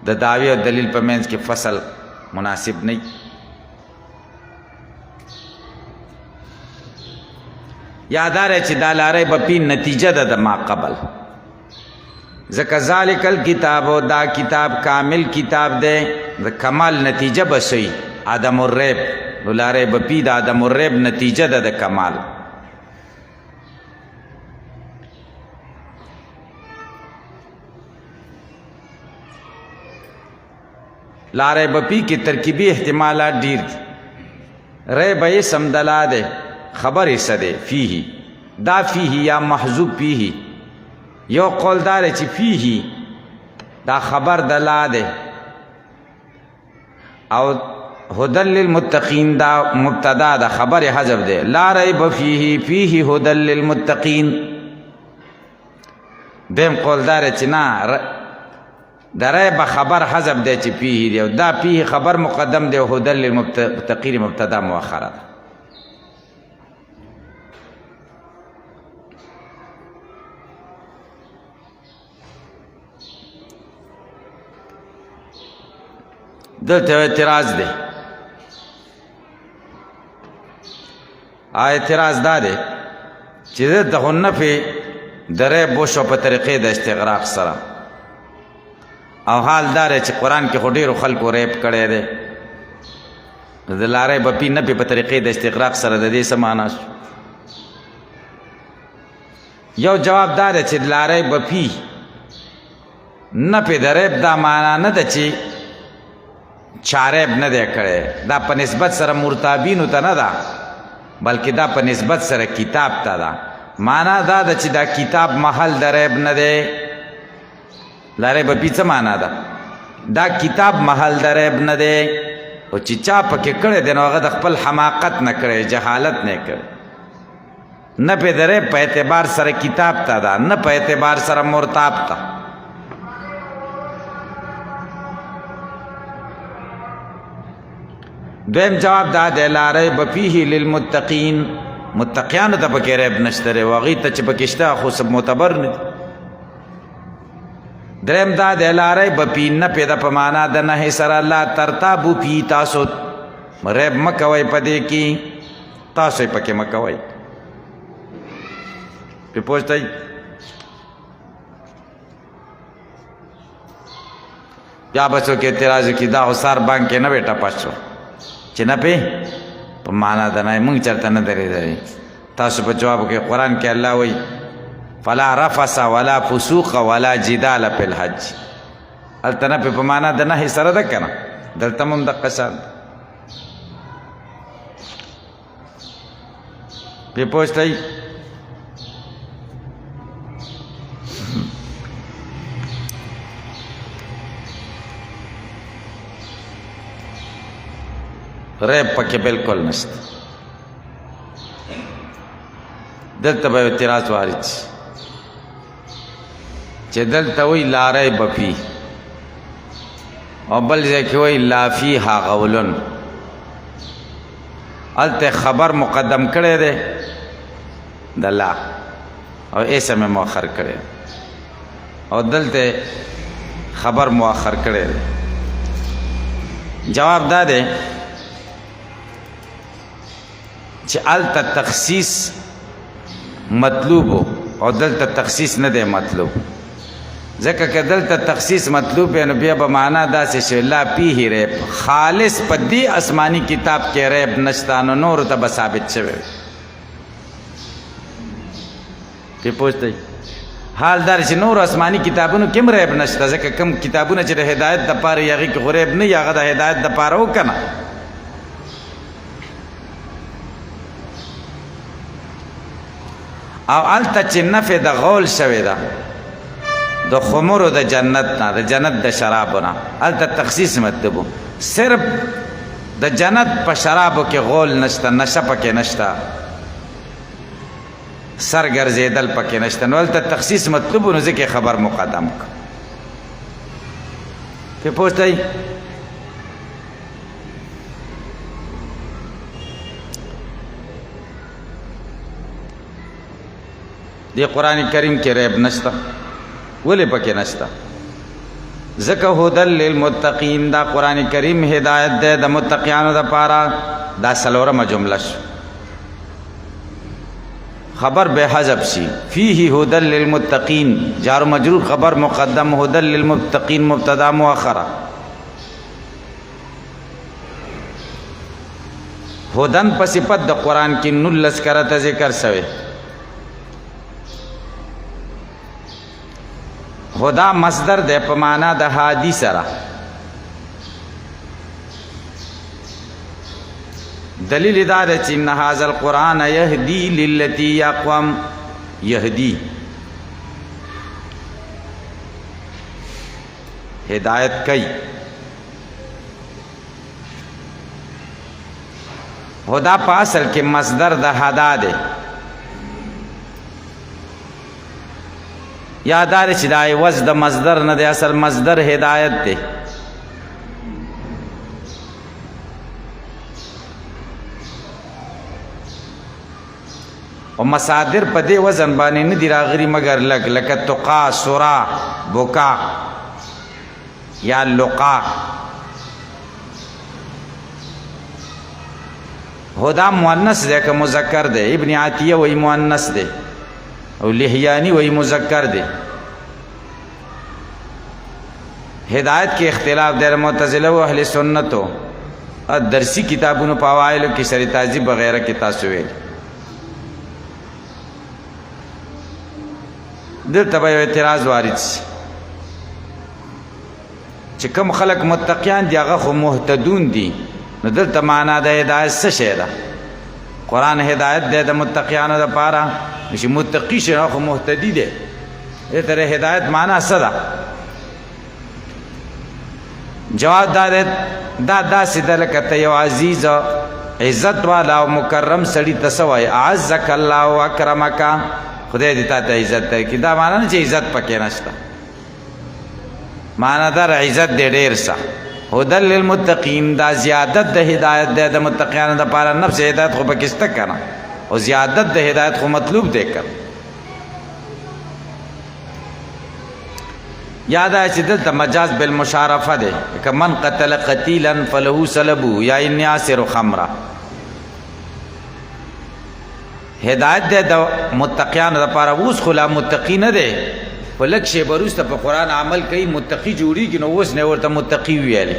د دعوی او دلیل په منځ کې فصل مناسب نه. یادار چې دا لا ریب فی نتیجه ده د ما قبل ځکه ذالک الکتاب او دا کتاب کامل کتاب دی د کمال نتیجه به شي عدم الریب نو لا ریب فی د عدم الریب نتیجه ده د کمال. لا ریب فی کې ترکیبی احتمالات ډیر دي ریب اسم دلا دے خبر ایسا دے فیہی دا فیہی یا محذوب فیہی یو قول دار چی فیہی دا خبر دلا دے او هدل للمتقین دا مبتدا دا خبر حذف دے لا ریب فیہی فیہی هدل للمتقین دیم قول دار چی نا دا ریب خبر حذف دے چی فیہی دے دا فیہی خبر مقدم دے هدل للمتقین مبتدا مؤخرہ دلته اعتراض دی اعتراض دا دی چې د نفي د ریب وشو په طریقې د استغراق سره او حال دا دی چې قرآن کې خو ډېرو خلکو ریب کړی دی د لارې بپي نفي په طریقې د استغراق سره د دې څه معنا شو یو جواب دا دی چې لارې بپي نفي د ریب دا معنا نه ده چې چاریب نه دی کړی دا په نسبت سره مرتابینو ته نه ده بلکې دا په نسبت سره کتاب ته ده معنا دا ده چې دا کتاب محل د ریب نه دی لارې بپي څه معنا ده دا کتاب محل د ریب نه دی او چې چا پکې کړی دی نو هغه د خپل حماقت نه کړی جهالت نه کړی نه پې د ریب په اعتبار سره کتاب ته ده نه په اعتبار سره مرتاب ته دویم جواب دا دی لا ریب فیه للمتقین متقیانو ته پکې ریب نشته دی هغوی ته چې پکې شته خو سب معتبر نه دي دریم دا دی لا ریب فی نفي ده په معنا د نهي سره لا ترتابو فی تاسو ریب مه کوئ په دې کې تاسو یې پکې مه کوئ پې پوښتئ بیا به څوک اعتراض وکړي دا خو سار بانک کې نه وې ټپه شو چې نه پې په معنا د نه موږ چېرته نه درېدلی تاسو په جواب کې قرآن کې الله وایي فلا رفس ولا فسوق ولا جدال فی الحج هلته نه پې په معنا د نهي سره ده که نه دلته هم دقه شان پې پوښتئ ریب پکې بالکل نشته دلته به اعتراض وارد شي چې دلته وایي لا ریب فیه او بل ځای کې وایي لا فیها غولن هلته خبر مقدم کړی دی د لا او اسم یې مؤخر کړی او دلته خبر مؤخر کړی دی جواب دا دی چې هلته تخصیص مطلوب او دلته تخصیص نه دی مطلوب ځکه که دلته تخصیص مطلوب وی نو بیا به معنا داسې شي لا فیه ریب خالص په دې آسماني کتاب کې ریب نشته نو نورو ته به ثابت شوی پې پوښتئ حال دا چې نورو آسماني کتابونو کې هم ریب نشته ځکه کوم کتابونه چې د هدایت دپاره یې هغې کې خو ریب نه وي هغه د هدایت دپاره و که نه او هلته چې نفي د غول شوې ده د خمرو د جنت نه د جنت د شرابو نه هلته تخصیص مطلب صرف د جنت په شرابو کې غول نشته نشه پکې نشته سر ګرځېدل پکې نشته نو هلته تخصیص مطلب نو ځکه خبر مقدم کړه پې پوښتئ دی قرآن کریم کې ریب نشته ولې پکې نشته ځکه هدل للمتقین دا قرآن کریم هدایت دی د متقیانو دپاره دا څلورمه جمله شو خبر به حذف شي فیه هدل للمتقین جار و مجرور خبر مقدم هدل للمتقین مبتدا مؤخره هدن په صفت د قرآن کې 19 کرته ذکر شوی هدا مصدر ده په معنا د هادي سره دلیل دا ده چې ان هذا القرآن یهدی للتی اقوم. یهدی ہدایت کئی. هدا په اصل کې مصدر د هدا ده. یادار چې دا عوض د مصدر نه دی، اصل مصدر هدایت دی. او مصادر په دې وزن باندې نه دي راغلي مګر لږ، لکه تقا، سرا، بکا یا لقا. هدا مؤنث دی که مذکر دی؟ ابن عطیه وی مؤنث دی او لحیانی وی مذکر دی. ہدایت کے اختلاف دیر معتزلہ و اہل سنتو درسی کتابونو په اوایلو کې شرع تعذیب وغیرہ کې تاسو ویل. دلته به یو اعتراض وارد شي چې کوم خلق متقیان دي هغه خو مهتدون دي، نو دلته معنا د هدایت څه شی ده؟ قرآن هدایت دی د متقیانو دپاره، چې متقي شي نو خو مهتدي دی. دې ته د هدایت معنا څه ده؟ جواب دا داسې ده لکه ته یو عزیز عزت والا او مکرم سړي ته څه وایي؟ اعزک الله و اکرمک، خدای دې تا ته عزت درکړي. دا معنا نه چې عزت پکې نشته، معنا دا عزت دې ډېر څه. هدى للمتقین دا زیادت د هدایت دی د متقیانو دپاره. نفس هدایت خو پکې شته که نه، او زیادت د هدایت خو مطلوب دی که. یا دا چې دلته مجاز بالمشارفه دی، که من قتل قتیلا فله سلبو یا انی آسر خمره. هدایت دی د متقیانو دپاره. اوس خو لا متقی نه دی، په لږ شیبه وروسته په قرآن عمل کوي متقي جوړېږي، نو اوس نه ورته متقي ویلې.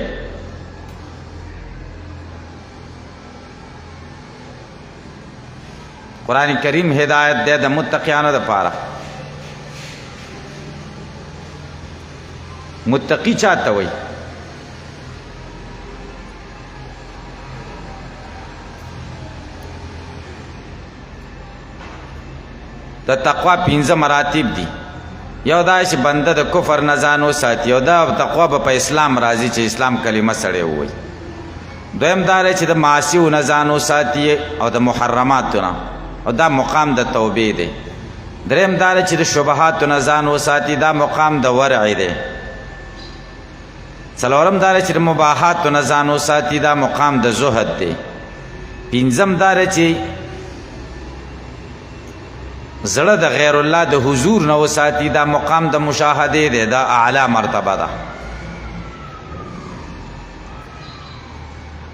قرآن کریم هدایت دی د متقیانو دپاره. متقی چاته وایي؟ د تقوا 5 مراتب دي. یو دا چې بنده د کفر نه ځان وساتي، یو دا تقوا به په اسلام راځي چې اسلام کلمه سړی ووایي. دویم دا دی چې د معاصیو نه ځان وساتي او د محرماتو نه، او دا مقام د توبې دی. دریم دا دی چې د شبهاتو نه ځان وساتي، دا مقام د ورع دی. څلورم دا دی چې د مباحاتو نه ځان وساتي، دا مقام د زهد دی. پنځم دا دی چې زړه د غیر الله د حضور نه وساتي، دا مقام د مشاهده دی، دا اعلی مرتبه ده.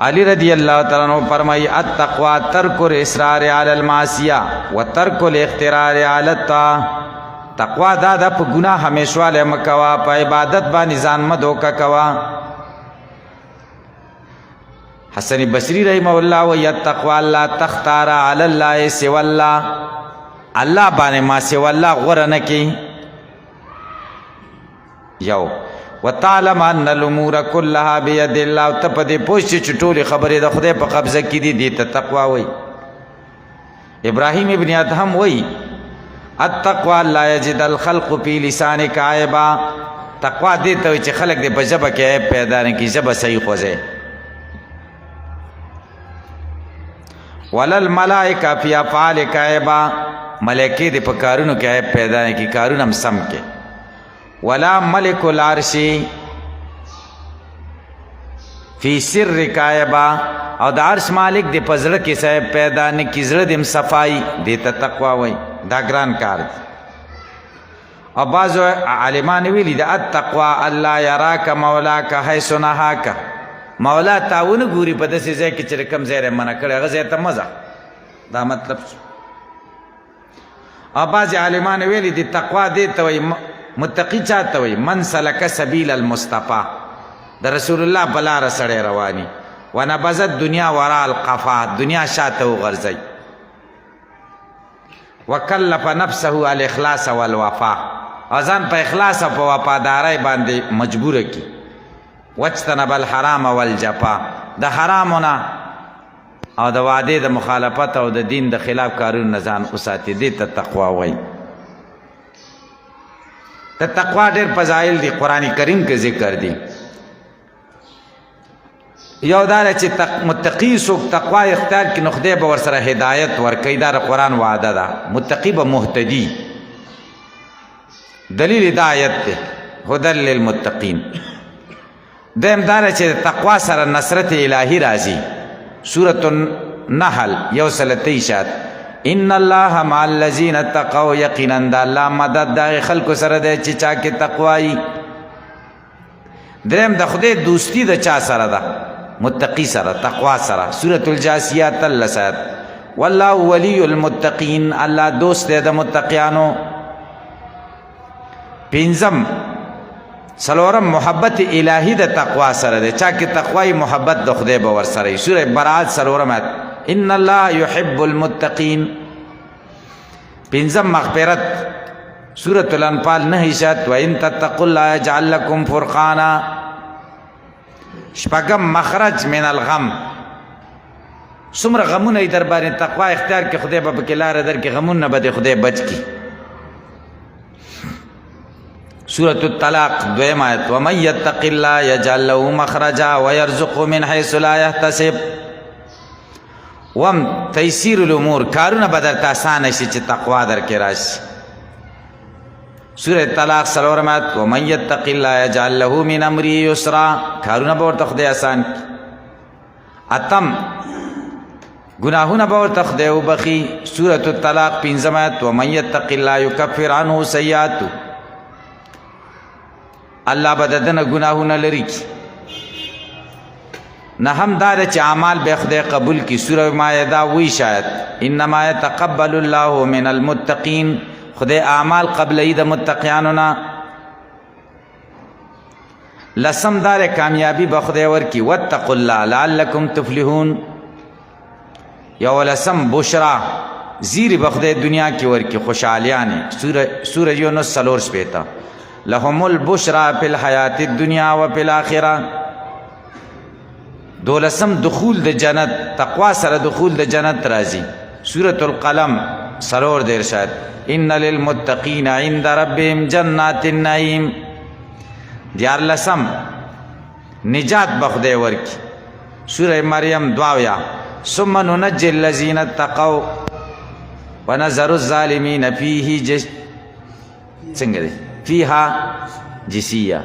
علی رضی اللہ تعالیٰ عنہ فرمائی التقوی ترک الاصرار علی المعصیہ و ترک الاخترار علی الطاعة. تقوا دا د په ګناه همیشواله مکوا، په عبادت باندې ځان مه دوکه کوا. حسن بصری رحمه الله وی التقوی لا تختار علی الله سوى الله. الله باندې ما سوى الله غوره نه کی. یو وتعلم ان الامور كلها بيد الله. ته په دې پوه شې چې ټولې خبرې د خدای په قبضه کې دي، دې ته تقوا وایي. ابراهیم ابن ادهم وایي التقوى لا يجد الخلق في لسانك عيبا. تقوا دې ته وایي چې خلک دې په ژبه کې عیب پیدا نه کړي، ژبه صحیح خوځئ. ولا الملائکه فی افعالک عیبا. ملائکې دې په کارونو کې عیب پیدا نه کړي، کارونه هم سم کې. ولا ملک العرش فی سرک عیبا. او د عرش مالک دې په زړه کې صاحب پیدا نه کړي، زړه دې هم صفایي، دې ته تقوا وایي. دا ګران کار دی. او بعضو عالمان ویلي د التقوا الله یراک مولاک حیث نهاک. مولا تا ونه ګوري په داسې ځای کې چې کوم ځای یې منع کړی، هغه ځای ته مه ځه. دا مطلب شو. او بعضې عالمان ویلي د تقوا دې ته وایي، متقی چاته وایي؟ من سلک سبیل المصطفی. د رسول الله په لاره سړی رواني. ونبذت دنیا وراء القفا. دنیا شاته وغورځوي. وکلف نفسه الاخلاص والوفا. ځان په اخلاص او په وفادارۍ باندې مجبوره کړي. واجتنب الحرام والجفا. د حرامو نه او د وعدې د مخالفت او د دین د خلاف کارونو نه ځان وساتي. دې ته تقوا وایي. د تقوا ډېر فضایل دي، قرآن کریم کې ذکر دي. یو دا چې متقي څوک تقوا اختیار کړي نو خدای به ورسره هدایت ورکوي. دا د قرآن وعده ده. متقي به مهتدي. دلیل د آیت دی هدى للمتقین. دیم دا چې تقوا سره نصرت الهي راځي. سورة النحل 123 ان الله مع الذین اتقوا، یقینا د الله مدد د خلکو سره دی چې چا کې تقوایی. دریم د خدای دوستی د چا سره ده؟ متقی سره، تقوا سره. سورة الجاثیات 13 والله ولی المتقین، الله دوست دی د متقیانو. پنځم څلورم محبت الهی د تقوا سره دی. چا کې تقوای محبت د خدای به ورسره وي. سورة براءت 4 ان الله يحب المتقین. پنځم مغفرت. سورة الانفال 9 وان تتقوا الله يجعل لكم فرقانا. شپږم مخرج من الغم. څومره غمونه یې در باندې تقوا اختیار کې خدای به پکې لاره درکړي، غمونه به د خدای بچ کړي. سورة الطلاق 2 ومن يتق الله يجعل له مخرجا ويرزقه من حيث لا يحتسب. وم تيسير الامور، کارونه به درته اسانه شي چې تقوا درکې راشي. سورة طلاق 4 ومن يتق الله يجعل له من امره يسرا، کارونه به ورته خدای آسان کړي. اتم گناهونه به ورته خدای وبخي. سورة الطلاق 5 ومن يتق الله يكفر عنه سيئاته، الله به د دنه ګناهونه لري کی. نه هم دا چې اعمال به خدای قبول کی. سوره مائده وی شاید انما يتقبل الله من المتقین، خدای اعمال قبلې د متقیانو نه. لسم دار کامیابی به خدای ورکی. واتقوا الله لعلکم تفلحون. یو لسم بشرا، زیر به خدای دنیا کې ورکی، خوشحالیانه. سوره یونس 4 لهم البشرى في الحیات الدنیا و فی الاخره. دولسم دخول د جنت، تقوا سره دخول د جنت راځي. سورة القلم 4 ان للمتقین عند ربهم جنات النعیم. 14 نجات بخدای ورکی. سورة مریم 2 ثم ننجي الذین اتقوا ونذر الظالمین فیه څنګه دی فیها جسیہ.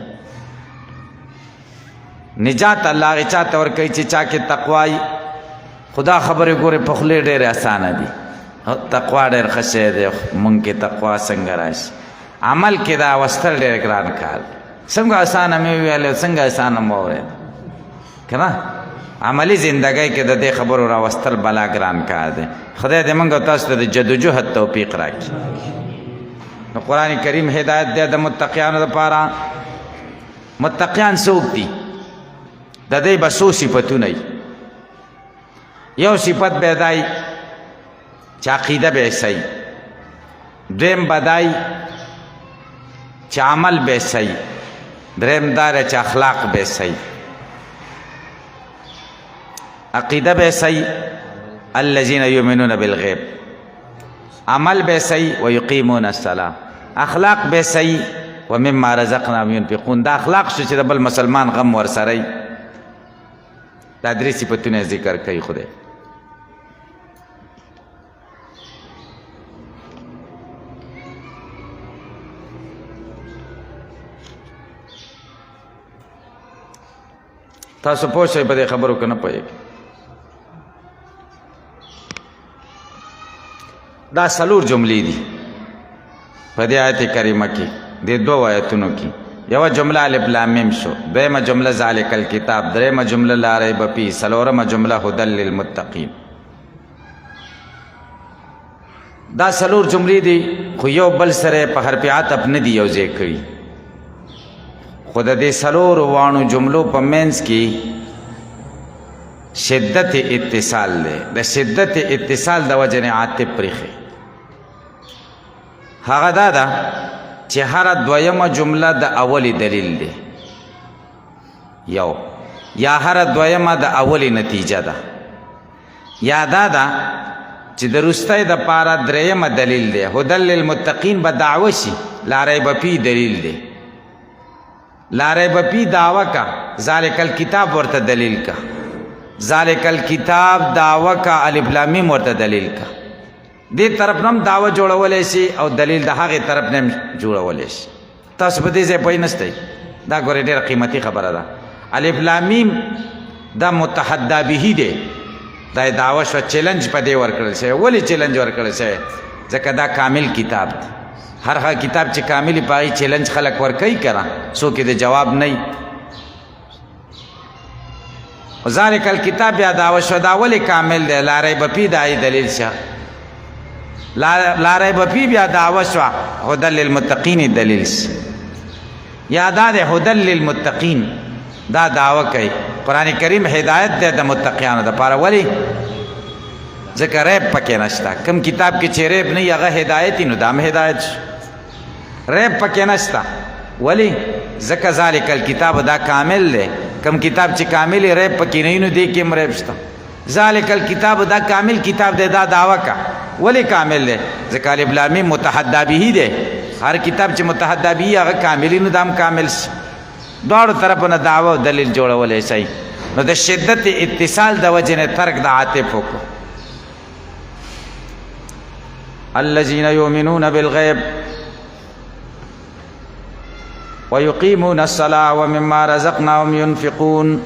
نجات الله چاته ورکوي چې چا کې تقوای. خدا خبره ګوره په خله ډېر اسانه دي. تقوا ډېر ښه شی دی. مونږ کې تقوا څنګه راشي؟ عمل کې دا وستل ډېر ګران کار. څنګه اسانه مې ویل، څنګه اسانه مو ویل کنه. عملی زندګۍ کې د دې خبرو را وستل بلا ګران کار دی. خدای دې موږ تاسو ته د جدوجہد توفیق راکړي. نو قرآن کریم هدایت دی د متقیانو لپاره. متقیان څوک دي؟ د دې به څو صفتونه وي. یو صفت به دی چې عقیده به صحیح. دویم به دی چې عمل به صحیح. دریم دا چې اخلاق به صحیح. عقیده به صحیح، الذین یؤمنون بالغیب. عمل به صحیح ویقیمون الصلاة. اخلاق به صحیح ومما رزقناهم ينفقون. دا اخلاق شو چې د بل مسلمان غم ورسره. دا درې صفتونه ذکر کوي خدای. تاسو پوه شئ په دې خبرو کې نه پوهېږئ. دا څلور جملې دي په دې آیت کریمه کې، د دوو آیتونو کې. یوه جمله الف لام میم شو، دویمه جمله ذالک الکتاب، دریمه جمله لا ریب فیه، څلورمه جمله هدی للمتقین. دا څلور جملې دي خو یو بل سره په حرف عطف نه دي یو ځای کړي. خو د دې څلورو واڼو جملو په منځ کې شدت اتصال دی. د شدت اتصال د وجې نه عاطف پرېښی. هغه دا ده چې هره دویمه جمله د اولی دلیل دی یو، یا هره دویمه د اولی نتیجه ده، یا دا ده چې د رستۍ دپاره درېیمه دلیل دی هدل للمتقین به دعوه شي لا ریب فی دلیل دی لا ریب فی دعوه کا ذالک الکتاب ورته دلیل کا ذالک الکتاب دعوه کا الف لام میم ورته دلیل کا دې طرف نم دعوه جوړولی شي او دلیل د هغې طرف نه جوړولی شي تاسو په دې ځای پوه نستی دا ګورې ډېره قیمتي خبره ده الف لام میم دا متحدا به دی دا دعوه شوه چیلنج په دې ورکړل شوی ولې چیلنج ورکړل شوی ځکه دا کامل کتاب دی هر هغه کتاب چې کامل په هغې چیلنج خلک ورکوي که نه څوک د جواب نه ذالک الکتاب بیا دعوه شوه دا ولې کامل دی لا ریب فی دا دلیل شه لا ریب فی بیا دعوه شوه هدل للمتقین دلیل شه یا دا دی هدل للمتقین دا دعوه کوي قرآن کریم هدایت دی د متقیانو دپاره ولې ځکه ریب پکې نشته کوم کتاب کې چې ریب نه وي هغه هدایت نو دا هم هدایت شو ریب پکې نشته ولې ځکه ذالک الکتاب دا کامل دی کوم کتاب چې کامل ریب پکې نه وي نو دې کې هم ریب شته ذالک الکتاب دا کامل کتاب دی دا دعوه کا ولې کامل دی ځکه الف لام میم متحدا به دی هر کتاب چې متحدا به هغه کامل نو دا هم کامل شي دواړو طرفو نه دعوه او دلیل جوړولی شي نو د شدت اتصال د وجې نه ترک د عاطف وکړو الذين يؤمنون بالغيب ويقيمون الصلاة ومما رزقناهم ينفقون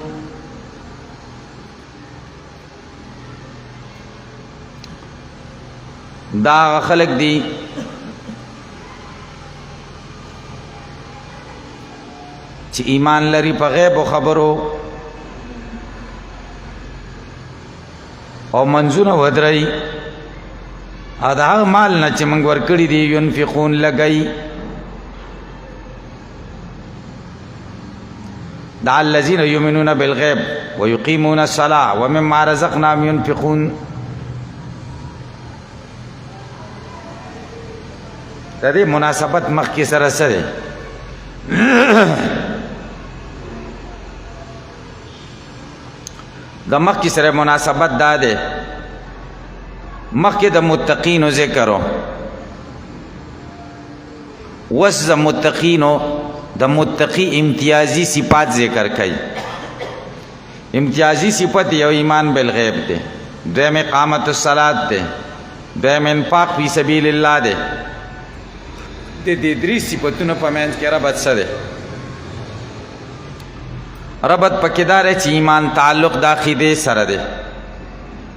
دا خلق دی چې ایمان لري په غیب او خبرو او منځونه ودرئ او د هغه مال نه چې موږ ورکړي دي ينفقون لګئ دا الذين يؤمنون بالغيب ويقيمون الصلاة ومما رزقناهم ينفقون د دې مناسبت مخکې سره سره د مخکې سره مناسبت دا ده مخکې د متقینو ذکرو وس د متقینو د متقی امتیازی صفات ذکر کړي امتیازی صفت یو ایمان بالغیب ده دویم اقامت الصلاة ده دویم انفاق فی سبیل الله ده د دې درې صفتونو په منځ کې ربط څه ده ربط پکې دا دی چې ایمان تعلق د عقیدې سره دی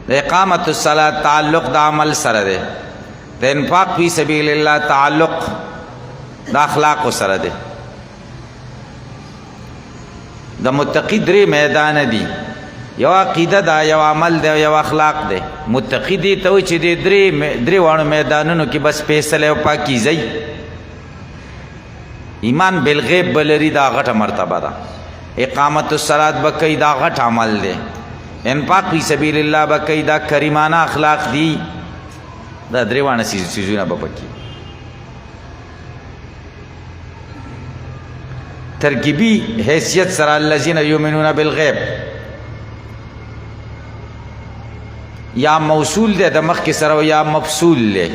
د اقامت الصلاة تعلق د عمل سره دی د انفاق فی سبیل الله تعلق د اخلاق سره دی د متقی درې میدان دي یو عقیده دا یو عمل دی یو اخلاق دی متقی دی ته چې د درې وانو میدانونو کې بس فیصله او پاکیزه ایمان بالغیب بلری دا غټه مرتبه ده اقامت الصلاة بکی دا غټ عمل دی انفاق فی سبیل الله بکی دا کریمانه اخلاق دی دا درې وانه سیزونه به پکې ترکیبی حیثیت سره الذین یؤمنون بالغیب یا موصول دی د مخکې سره یا مفصول دی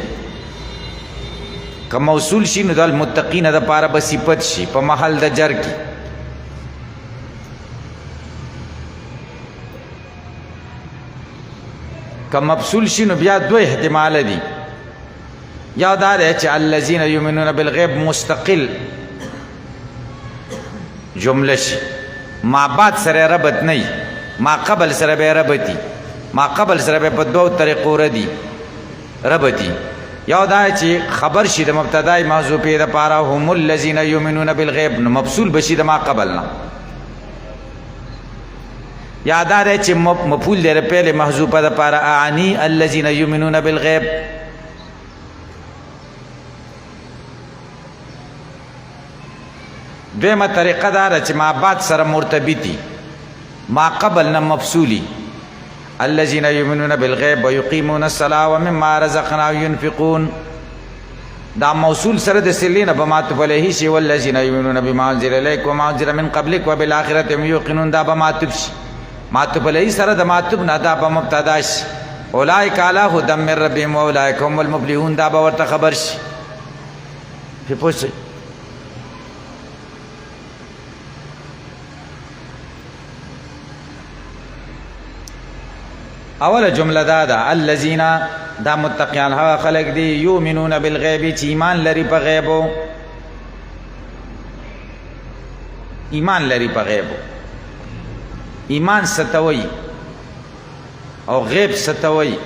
که موصول شي نو د المتقین د پاره به صفت شي په محل د جر کې که مفصول شي نو بیا دوه احتمال دي یا دا دی چې الذین یؤمنون بالغیب مستقل جمله شي ما بعد سره ربط نه ما قبل سره به ربطي ما قبل سره به په دوه طریقو ردي ربطي یا دا چې خبر شي د مبتدای محذوفې د پاره هم الذین یؤمنون بالغیب نو مفصول بشي د ما قبل نه یا دا چې مفعول دی په محذوفه د پاره اعنی الذین یؤمنون بالغیب دویمه طریقه دا چې ما بعد سره مرتبطي ما قبل نه مفصولی الذين يؤمنون بالغيب ويقيمون الصلاة ومما رزقناهم ينفقون دا موصول سره د سلینه به معطوف علیه شي والذین یؤمنون بما انزل الیک وما انزل من قبلک وبالآخرة هم یوقنون دا به معطوف شي معطوف علیه سره د معطوف نه دا به مبتدا شي اولئک علی هدی من ربهم واولئک هم المفلحون، دا به ورته خبر شي. پې پوه شئ. اوله جمله دا ده الذین، دا متقیان هغه خلق دي یؤمنون بالغیب چې ایمان لري په غیبو، ایمان لري په غیبو. ایمان ستوي او غیب ستوي.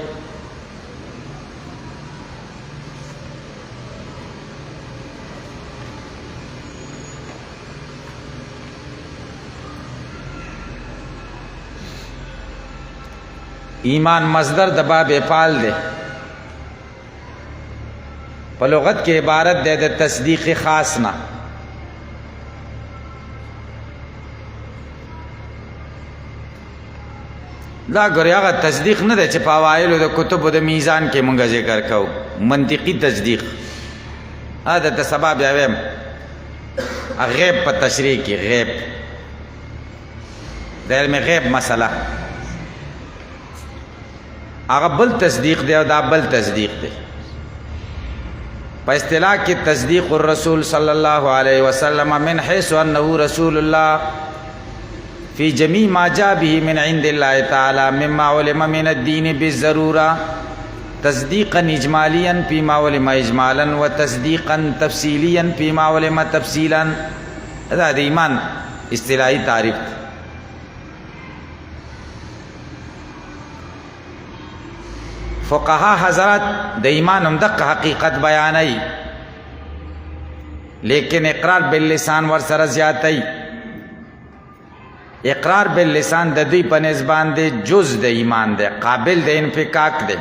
ایمان مصدر د باب افعال ده، په لغت کې عبارت ده د تصدیق خاص نه. دا ګورې هغه تصدیق نه ده چې په اوایلو د کتبو د میزان کې مونږ ذکر کوو، منطقي تصدیق. دا د سبا بیا ویم غیب په تشریح کې، غیب د علم غیب مسله هغه بل تصدیق دی او دا بل تصدیق دی. په اصطلاح کې تصدیق الرسول صلی الله علیه وسلم من حيث انه رسول الله فی جمیع ما جاء به من عند الله تعالی مما علم من الدین بالضروره، تصدیقا اجمالیا فيما علم اجمالا وتصدیقا تفصیلیا فيما علم تفصیلا. دا د ایمان اصطلاحی تعریف دی. فقها حضرات د ایمان هم دغه حقیقت بیانوي، لیکن اقرار باللسان ور سره زیاتوي. اقرار باللسان د دوی په نسبت باندې جز د ایمان دی، قابل د انفکاک دی.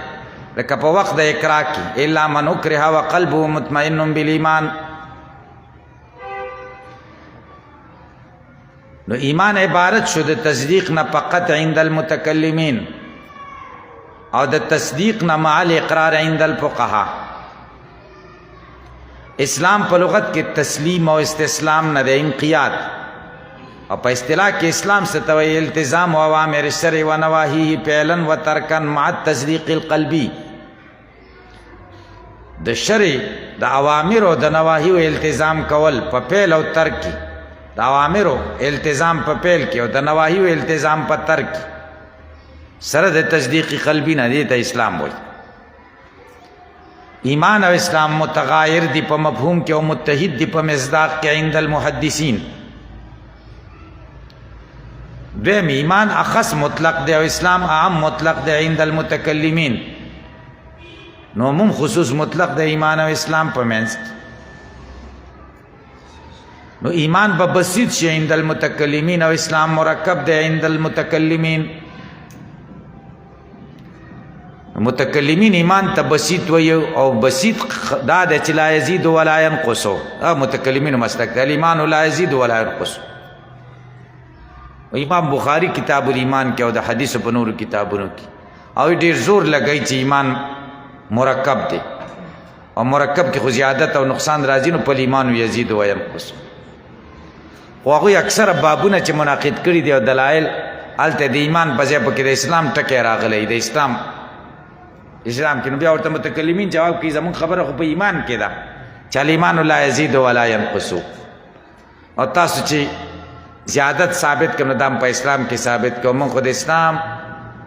لکه په وخت د اقرار کې الا من اکره وقلبه مطمئن بالایمان. نو ایمان عبارت شو د تصدیق نه فقط عند المتکلمین او د تصدیق نه مع الاقرار عند الفقهاء. اسلام په لغت کې تسلیم او استسلام نه د انقیاد، او په اصطلاح کې اسلام ستوي التزام او اوامر الشرع و نواهیه فعلا و ترکا مع التصدیق القلبی. د شرع د اوامر او د نواهیو التزام کول په فعل او ترک کې، د اوامر التزام په فعل کې او د نواهیو التزام په ترک کې، سره د تصدیق قلبی نه دی ته اسلام وایي. ایمان او اسلام متغایر دی په مفهوم کې او متحد دی په مصداق کې عند المحدثین. دویم ایمان اخص مطلق دی او اسلام عام مطلق دی عند المتکلمین. نو عموم خصوص مطلق دی ایمان او اسلام په منځ کې. نو ایمان به بسیط شي عند المتکلمین او اسلام مرکب دی عند المتکلمین. متکلمین ایمان ته بسیط وایي او بسیط دا د چې لا یزید ولا ینقص. متکلمین مسلک دی ایمان لا یزید ولا ینقص. امام بخاری کتاب الایمان کې او د حدیث په نور کتابونو کې او ډیر زور لګی چې ایمان مرکب دی او مرکب کې خو زیادت او نقصان راځي، نو په ایمان یزید و ینقص. خو هغوی اکثره بابونه چې منعقد کړي دي او دلایل هلته د ایمان په ځای پکې د اسلام ټکی راغلی د اسلام کې. نو بیا ورته متکلمین جواب کوي زمونږ خبره خو په ایمان کې ده چې الایمان لا یزید ولا ینقص. او تاسو چې زیادت ثابت کوم دام په اسلام کې ثابت کوم، خو د اسلام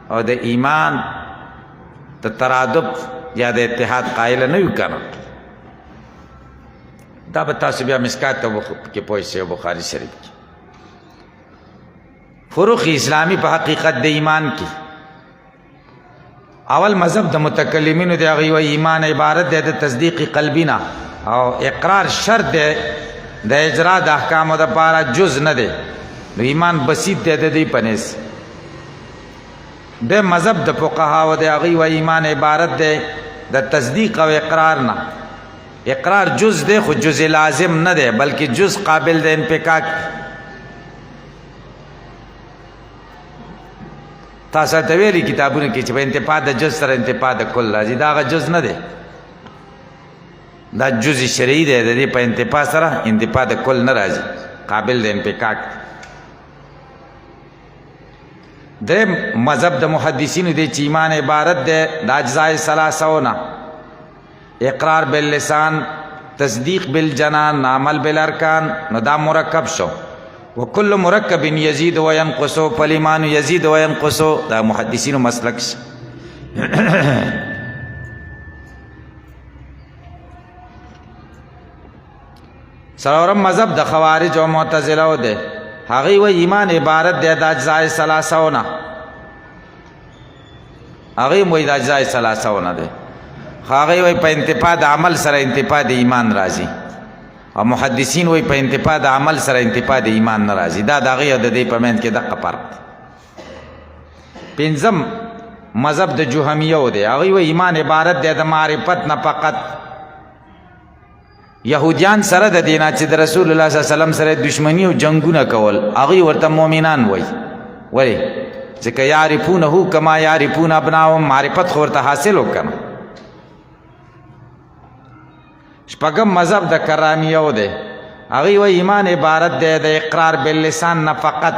او د ایمان د ترادف یا د اتحاد قائل نه یو کنه. دا به تاسو بیا مسکات کې پوه شئ بخاری شریف کې. فروغ اسلامی په حقیقت د ایمان کې اول مذهب د متکلمینو دی هغه وایي ایمان عبارت دی د تصدیق قلبی نه او اقرار شرط دی د اجرا د احکامو دپاره جز نه دی. نو ایمان بسیط دی د دوی په نس. د مذهب د فقهاو دی هغوی وایي ایمان عبارت دی د تصدیق او اقرار نه. اقرار جز دی خو جز لازم نه دی بلکې جز قابل د انفکاک. تاسو ته ویلي کتابونه کې چې په انتفاع د جز سره انتفاع د کل راځي، دا هغه جز نه دی، دا جز شرعي دی، د دې په انتفاع سره انتفاع د کل نه راځي، قابل د انفکاک. دریم مذهب د محدثینو دی چې ایمان عبارت دی د اجزاء ثلاثو نه: اقرار باللسان، تصدیق بالجنان، عمل بالارکان. نو دا مرکب شو. وکل مرکب یزید و ینقص، فالایمان یزید و ینقص. دا محدثینو مسلک شو. څلورم مذهب د خوارج او معتزله دی. هغوی وایي ایمان عبارت دی د اجزاء ثلاثو نه. هغوی وایي د اجزاء ثلاثو نه دی. هغوی وایي په انتفاع د عمل سره انتفاع د ایمان راځي، او محدثین وایي په انتفاع د عمل سره انتفاع د ایمان نه راځي. دا د هغوی او د دې په منځ کې دقه فرق دی. پنځم مذهب د جهمیو دی. هغوی وایي ایمان عبارت دی د معرفت نه فقط. یهودیان سره د دینه چې د رسول الله صلی الله علیه وسلم سره دشمنی او جنگونه کول، هغوی ورته مؤمنان وایي. ولې؟ ځکه یعرفونه کما یعرفون ابناهم، معرفت خو ورته حاصل وکړه. شپږم مذهب د کرامیو دی. هغوی وایي ایمان عبارت دی د اقرار باللسان نه فقط.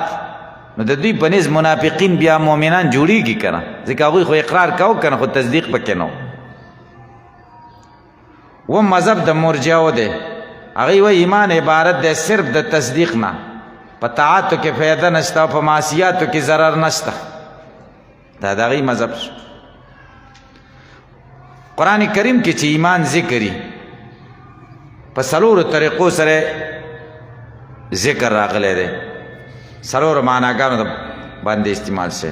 نو د دوی په نظر منافقین بیا مؤمنان جوړیږي که نه، ځکه هغوی خو اقرار کوو که نه، خو تصدیق پکې نه و. و مذهب د مرجعو دی. هغوی وایي ایمان عبارت دی صرف د تصدیق نه، په طاعتو کې فایده نشته او په معصیاتو کې ضرر نشته. دا د هغوی مذهب شو. قرآن کریم کې چې ایمان ذکري، په څلورو طریقو سره ذکر راغلی دی. څلورو معناګانو باندې استعمال شي.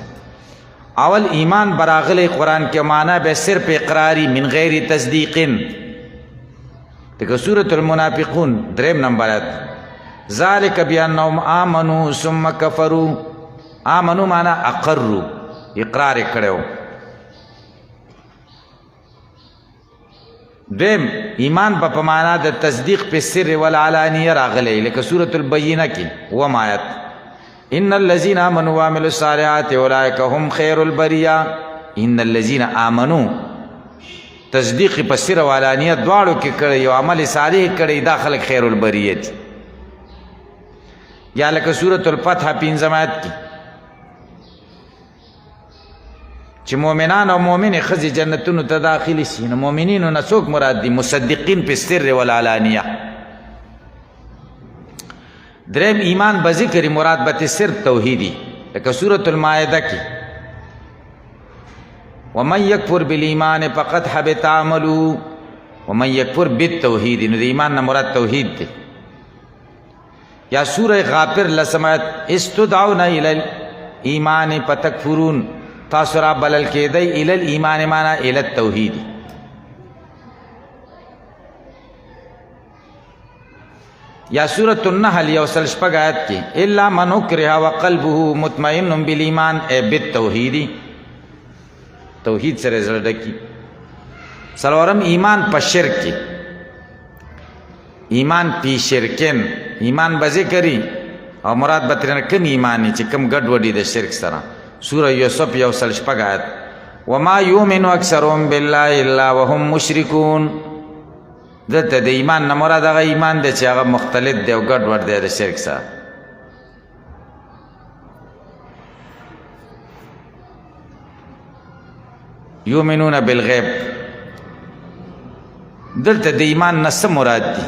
اول ایمان براغلی قرآن کې معنا به صرف اقراری من غیر تصدیقین. لکه سورة المنافقون دریم نمبر آیت: ذالک بانهم آمنوا ثم کفروا. آمنوا معنا اقروا، اقرار یې کړی و. دویم ایمان په معنا د تصدیق په سر والعلانیه راغلی، لکه سورة البینه کې اووم آیت: ان الذین آمنوا وعملوا الصالحات اولئک هم خیر البریه. ان الذین آمنوا تصدیق په سر او علانیه دواړو کې کړی او عمل صالح کړی، دا خلک خیر البریه دي. یا لکه سورة الفتح پنځم آیت کې چې مؤمنان او مؤمنې ښځې جنتونو ته داخلي شي. نو مؤمنینو نه څوک مراد دي؟ مصدقین په سر والعلانیه. دریم ایمان به ذکري، مراد به صرف توحیدی، لکه سورة المائده کې: ومن یکفر بالایمان فقد حبط عمله. ومن یکفر بالتوحید، نو د ایمان نه مراد توحید دی. یا سورة غافر لسم آیت: استدعون الی الایمان فتکفرون. تاسو را بلل کېدی الی الایمان معنا الی التوحید. یا سورة النحل یو سل شپږ آیت کې: الا من اکره وقلبه مطمئن بالایمان ای بالتوحید. توحید سره زړه ډکي. څلورم ایمان په شرک کې. ایمان پی شرکن، ایمان به ذکري او مراد به ترېنه کم ایمان چې کم ګډوډي د شرک سره. سوره یوسف یو سل شپږ آیت: وما یؤمن اکثرهم بالله الا وهم مشرکون. دلته د ایمان نه مراد هغه ایمان دی چې هغه مختلط دی او ګډوډ دی د شرک سره. یؤمنون بالغیب، دلته د ایمان نه څه مراد دی؟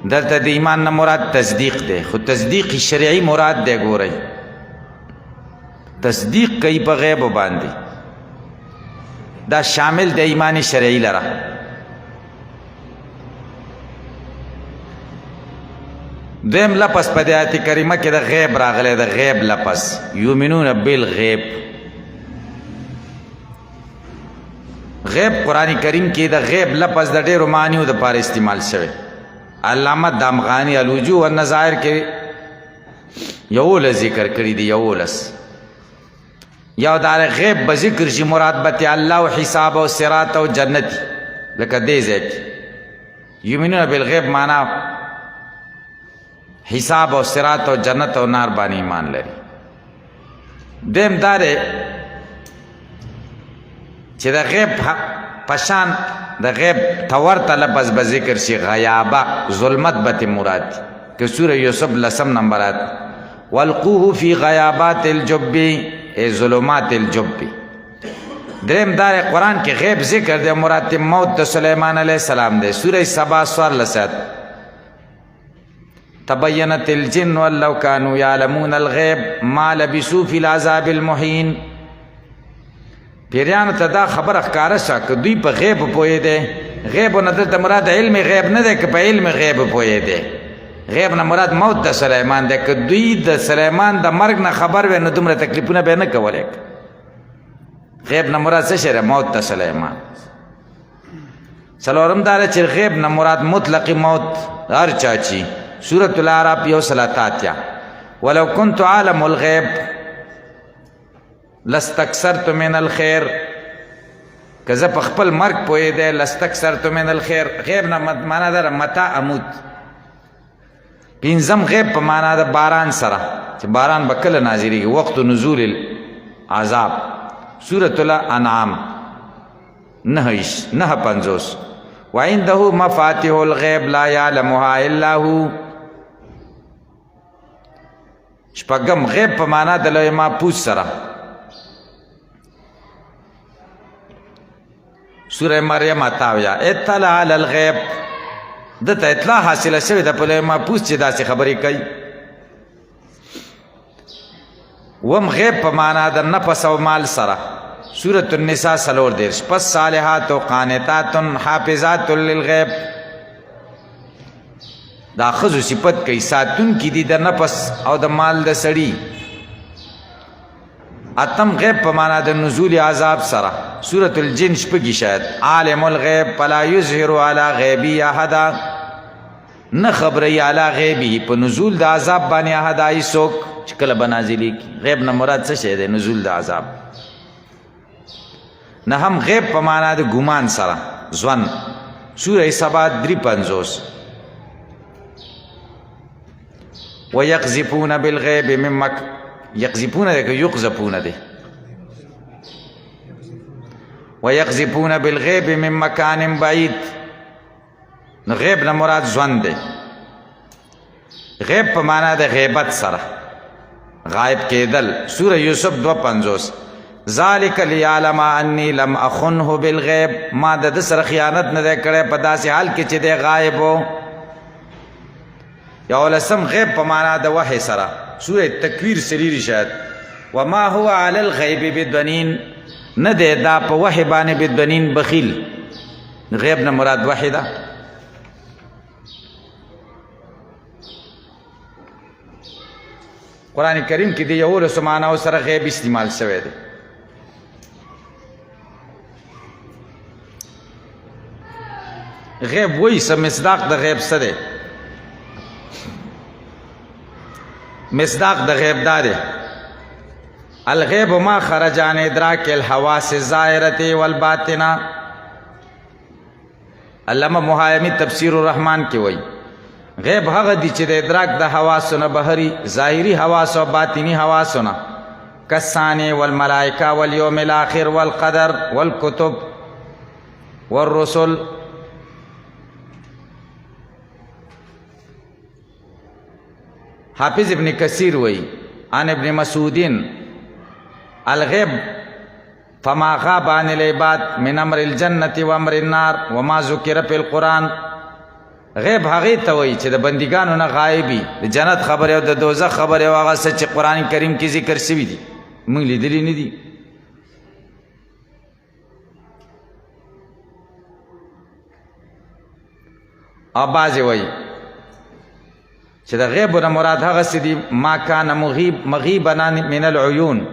دلته د ایمان نه مراد تصدیق دی، خو تصدیق شرعي مراد دی. ګورئ، تصدیق کوي په غیب باندې، دا شامل د ایمان شرعي لره. دویم لفظ په دې آیت کریمه کې د غیب راغلی، د غیب لفظ یؤمنون بالغیب. غیب قرآن کریم کې د غیب لفظ د ډېرو معنیو دپاره استعمال شوی. علامه دامغانی الوجوه والنظائر کې 11 ذکر کړي دي. 11 یو دا غیب به ذکر شي، مراد به الله او حساب او صراط او جنت، لکه دې ځای کې یؤمنون بالغیب معنا حساب او صراط او جنت او نار باندې ایمان لري. دیم دا دی چې د غیب پشان د غیب تورته لفظ به ذکر شي، غیابه ظلمت به مراد. که سوره یوسف لسم نمبر آیت: والقوه فی غیابات الجب ای ظلمات الجب. دریم دار قرآن کې غیب ذکر دی، مراد موت د سلیمان علیہ السلام دی. سورہ سبا 14 تبینت الجن ولو كانوا يعلمون الغیب ما لبثوا فی العذاب المهین. پیریانو ته دا خبر ښکاره شوه که دوی په غیب پوهېدی. غیب نه دلته مراد علم غیب نه دی که په علم غیب پوهېدی. غیب نه مراد موت د سلیمان دی. که دوی د سلیمان د مرګ نه خبر وی نو دومره تکلیفونه به یې نه کولی. غیب نه مراد څه شی دی؟ موت د سلیمان. څلورم دا دی چې غیب نه مراد مطلق موت هر چا چی. سورة الاعراف 1:83 ولو كنت عالم الغیب لستکثرت من الخیر. که زه په خپل مرګ پوهېدی لستکثرت من الخیر. غیب نه معنا ده متى اموت. پنځم غیب په معنا د باران سره چې باران به کله نازلېږي. وقت نزول العذاب. سورة الانعام 9:50 وعنده مفاتيح الغیب لا يعلمها الا هو. شپږم غیب په معنا د لوی محفوظ سره. سورة مریم 58 اطلع علی الغیب. دته اطلاع حاصله شوې ده په لوی محفوظ چې داسې خبرې کوي. وم غیب په معنا د نفس او مال سره. سورة النساء 4 پس صالحات و قانتات حافظات للغیب. دا ښځو صفت کوي ساتونکي دي د نفس او د مال د سړي. اتم غیب په معنا د نزول عذاب سره. سورة الجن 6 شاید عالم الغیب فلا یظهر علی غیبی احدا. نه خبرې علی غیبی په نزول د عذاب باندې احدا هیڅوک چې کله به نازلېږي. غیب نه مراد څه شی دی؟ نزول د عذاب. نه هم غیب په معنا د ګمان سره. ځوان سورة سبا 3:50 ويقذفون بالغیب من یقذفون ده که یقذفون ده. ويقذفون بالغیب من مکان بعید. غیب نه مراد ځوان دی. غیب په معنا د غیبت سره غایب کېدل. سورة یوسف 2:50 ذالک لیعلم انی لم اخنه بالغیب. ما د سره خیانت نه دی کړی په داسې حال کې چې دی غایب و. یا لسم غیب په معنا د وحی سره. سورة تکویر 3 شاید وما هو علی الغیب بدنین. نه دی دا په وحی باندې بدنین بخیل. غیب نه مراد وحی ده. قرآن کریم کې د 11 معناو سره غیب استعمال شوی دی. غیب وایي څه مصداق د غیب څه دی؟ مصداق د غیب دا دی الغیب ما خرج عن ادراک الحواس الظاهرة والباطنة. علامه محایمی تفسیر الرحمن کې وایي غیب هغه دی چې د ادراک د حواسو نه بهري ظاهري حواس او باطني حواسو نه کسانې والملائکه والیوم الاخر والقدر والکتب والرسل. حافظ ابن کثیر وی عن ابن مسعودین الغیب فما غاب عن العباد من امر الجنة و امر النار وما ذکر فی القرآن. غیب هغې ته وایي چې د بندګانو نه غایبي د جنت خبرې او د دوزخ خبرې او هغه څه چې قرآن کریم کې ذکر شوي دي موږ لیدلي نه دي. او بعضې وایي چې د غیب نه مراد هغه څه دي ما کان مغیبا من العیون.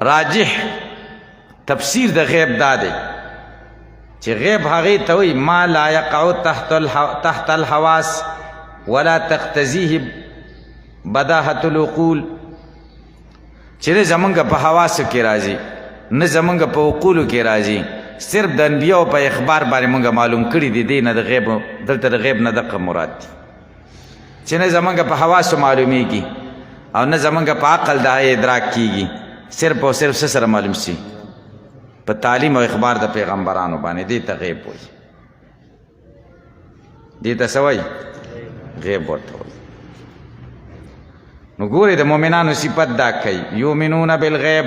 راجح تفسیر د غیب دا دی چې غیب هغې ته وایي ما لا یقع تحت الحواس ولا تقتضیه بداهة العقول. چې نه زمونږ په حواسو کې راځي نه زمونږ په عقولو کې راځي. صرف د انبیاء په اخبار باندې مونږ معلوم کړي دي. دی نه د غیب دلته د غیب نه دغه مراد دي چې نه زمونږ په حواسو معلومیږي او نه زمونږ په عقل دا ادراک کیږي. صرف او صرف څه سره معلوم شي؟ په تعلیم او اخبار د پیغمبرانو باندې. دی ته غیب وایي. دې ته څه وایي غیب ورته وایي. نو ګورې د مؤمنانو صفت دا کوي یؤمنون بالغیب،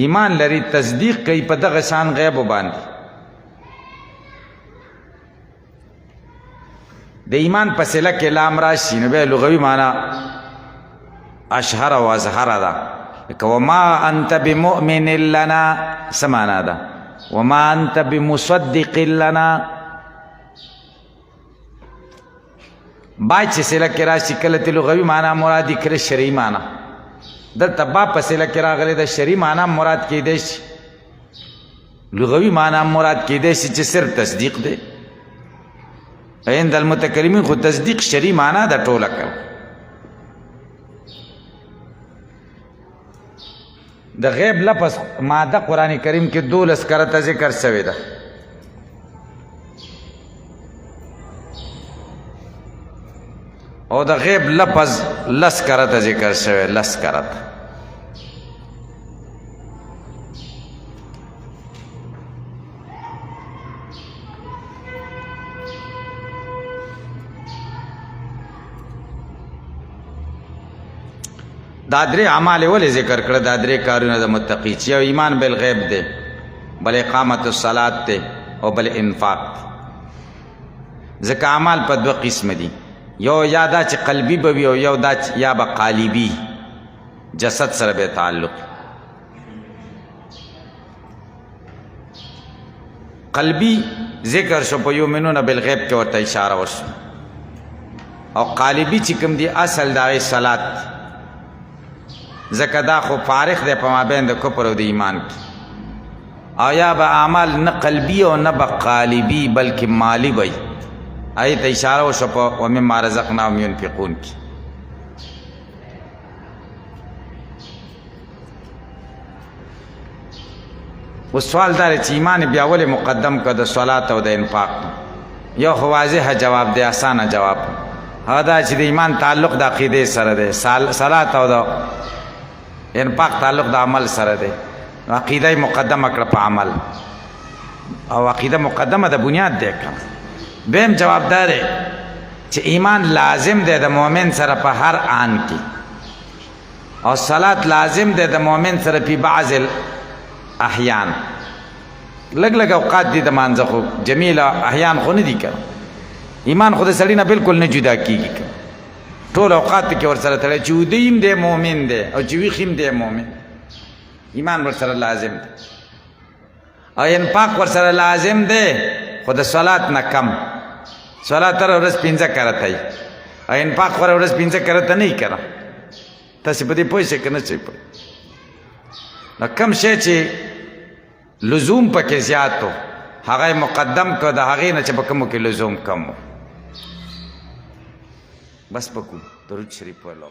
ایمان لري تصدیق کوي په دغه شان غیبو باندې. د ایمان په صله کې لام راشي نو بیا لغوي معنا اشهر و اظهر ده، لکه وما انت بمؤمن لنا څه معنا ده وما انت بمصدق لنا. باید چې صله کې راشي کله ته لغوي معنا مراد یې کړې شرعي معنا، دلته با په صله کې راغلی د شرعي معنا مراد کېدی شي، لغوي معنا مراد کېدی شي چې صرف تصدیق دی. عند المتکلمین خو تصدیق شرعي معنا ده ټوله کړه. د غیب لفظ ماده قرآن کریم کې 12 کرته ذکر شوی ده. او د غیب لفظ 10 کرته ذکر شوی 10 کرته. دا درې اعمال ولې ذکر کړه؟ دا درې کارونه د متقی چې یو ایمان بالغیب دی، بل اقامت الصلاة دی، او بل انفاق. ځکه اعمال په 2 قسم دي، یو یا دا چې قلبي به وي او یو دا یا به قالبي جسد سره به تعلق. قلبي ذکر شو په یؤمنون بالغیب کې ورته اشاره وشو، او قالبي چې کوم دي اصل دا غي صلات، ځکه دا خو فارغ دی په مابین د کفر او د ایمان کې. او یا به اعمال نه قلبي او نه به قالبي بلکې مالی وي، هغې ته اشاره وشوه په ومما رزقناهم ينفقون کې. اوس سوال دا دی چې ایمان بیا ولې مقدم کړه د صلات او د انفاق؟ یو خو واضحه جواب دی، اسانه جواب، هغه دا چې د ایمان تعلق د عقیدې سره دی، صلات او د انفاق تعلق د عمل سره دی. عقیده یې مقدمه کړه په عمل، او عقیده مقدمه د بنیاد دی که. دویم جواب دا دی چې ایمان لازم دی د مؤمن سره په هر آن کې، او صلات لازم دی د مؤمن سره په بعض الاحیان. لږ لږ اوقات دي د مانځه، خو جمیل احیان خو نه دي که. ایمان خو د سړي نه بالکل نه جدا کېږي که، ټول اوقات کې ورسره تړلی، چې ویده هم دی مؤمن دی او چې ویښ هم دی مؤمن. ایمان ورسره لازم دی، او انفاق ورسره لازم دی، خو د صلات نه کم. صلات هره ورځ 15 کرته وي، او انفاق هره ورځ 15 کرته نه وي که نه. تاسې په دې پوه شئ که نه شئ پوه؟ نو کم شی چې لزوم پکې زیات و هغه یې مقدم کړه د هغې نه چې په کومو کې لزوم کم و. بس پکو درود شریف ویلو.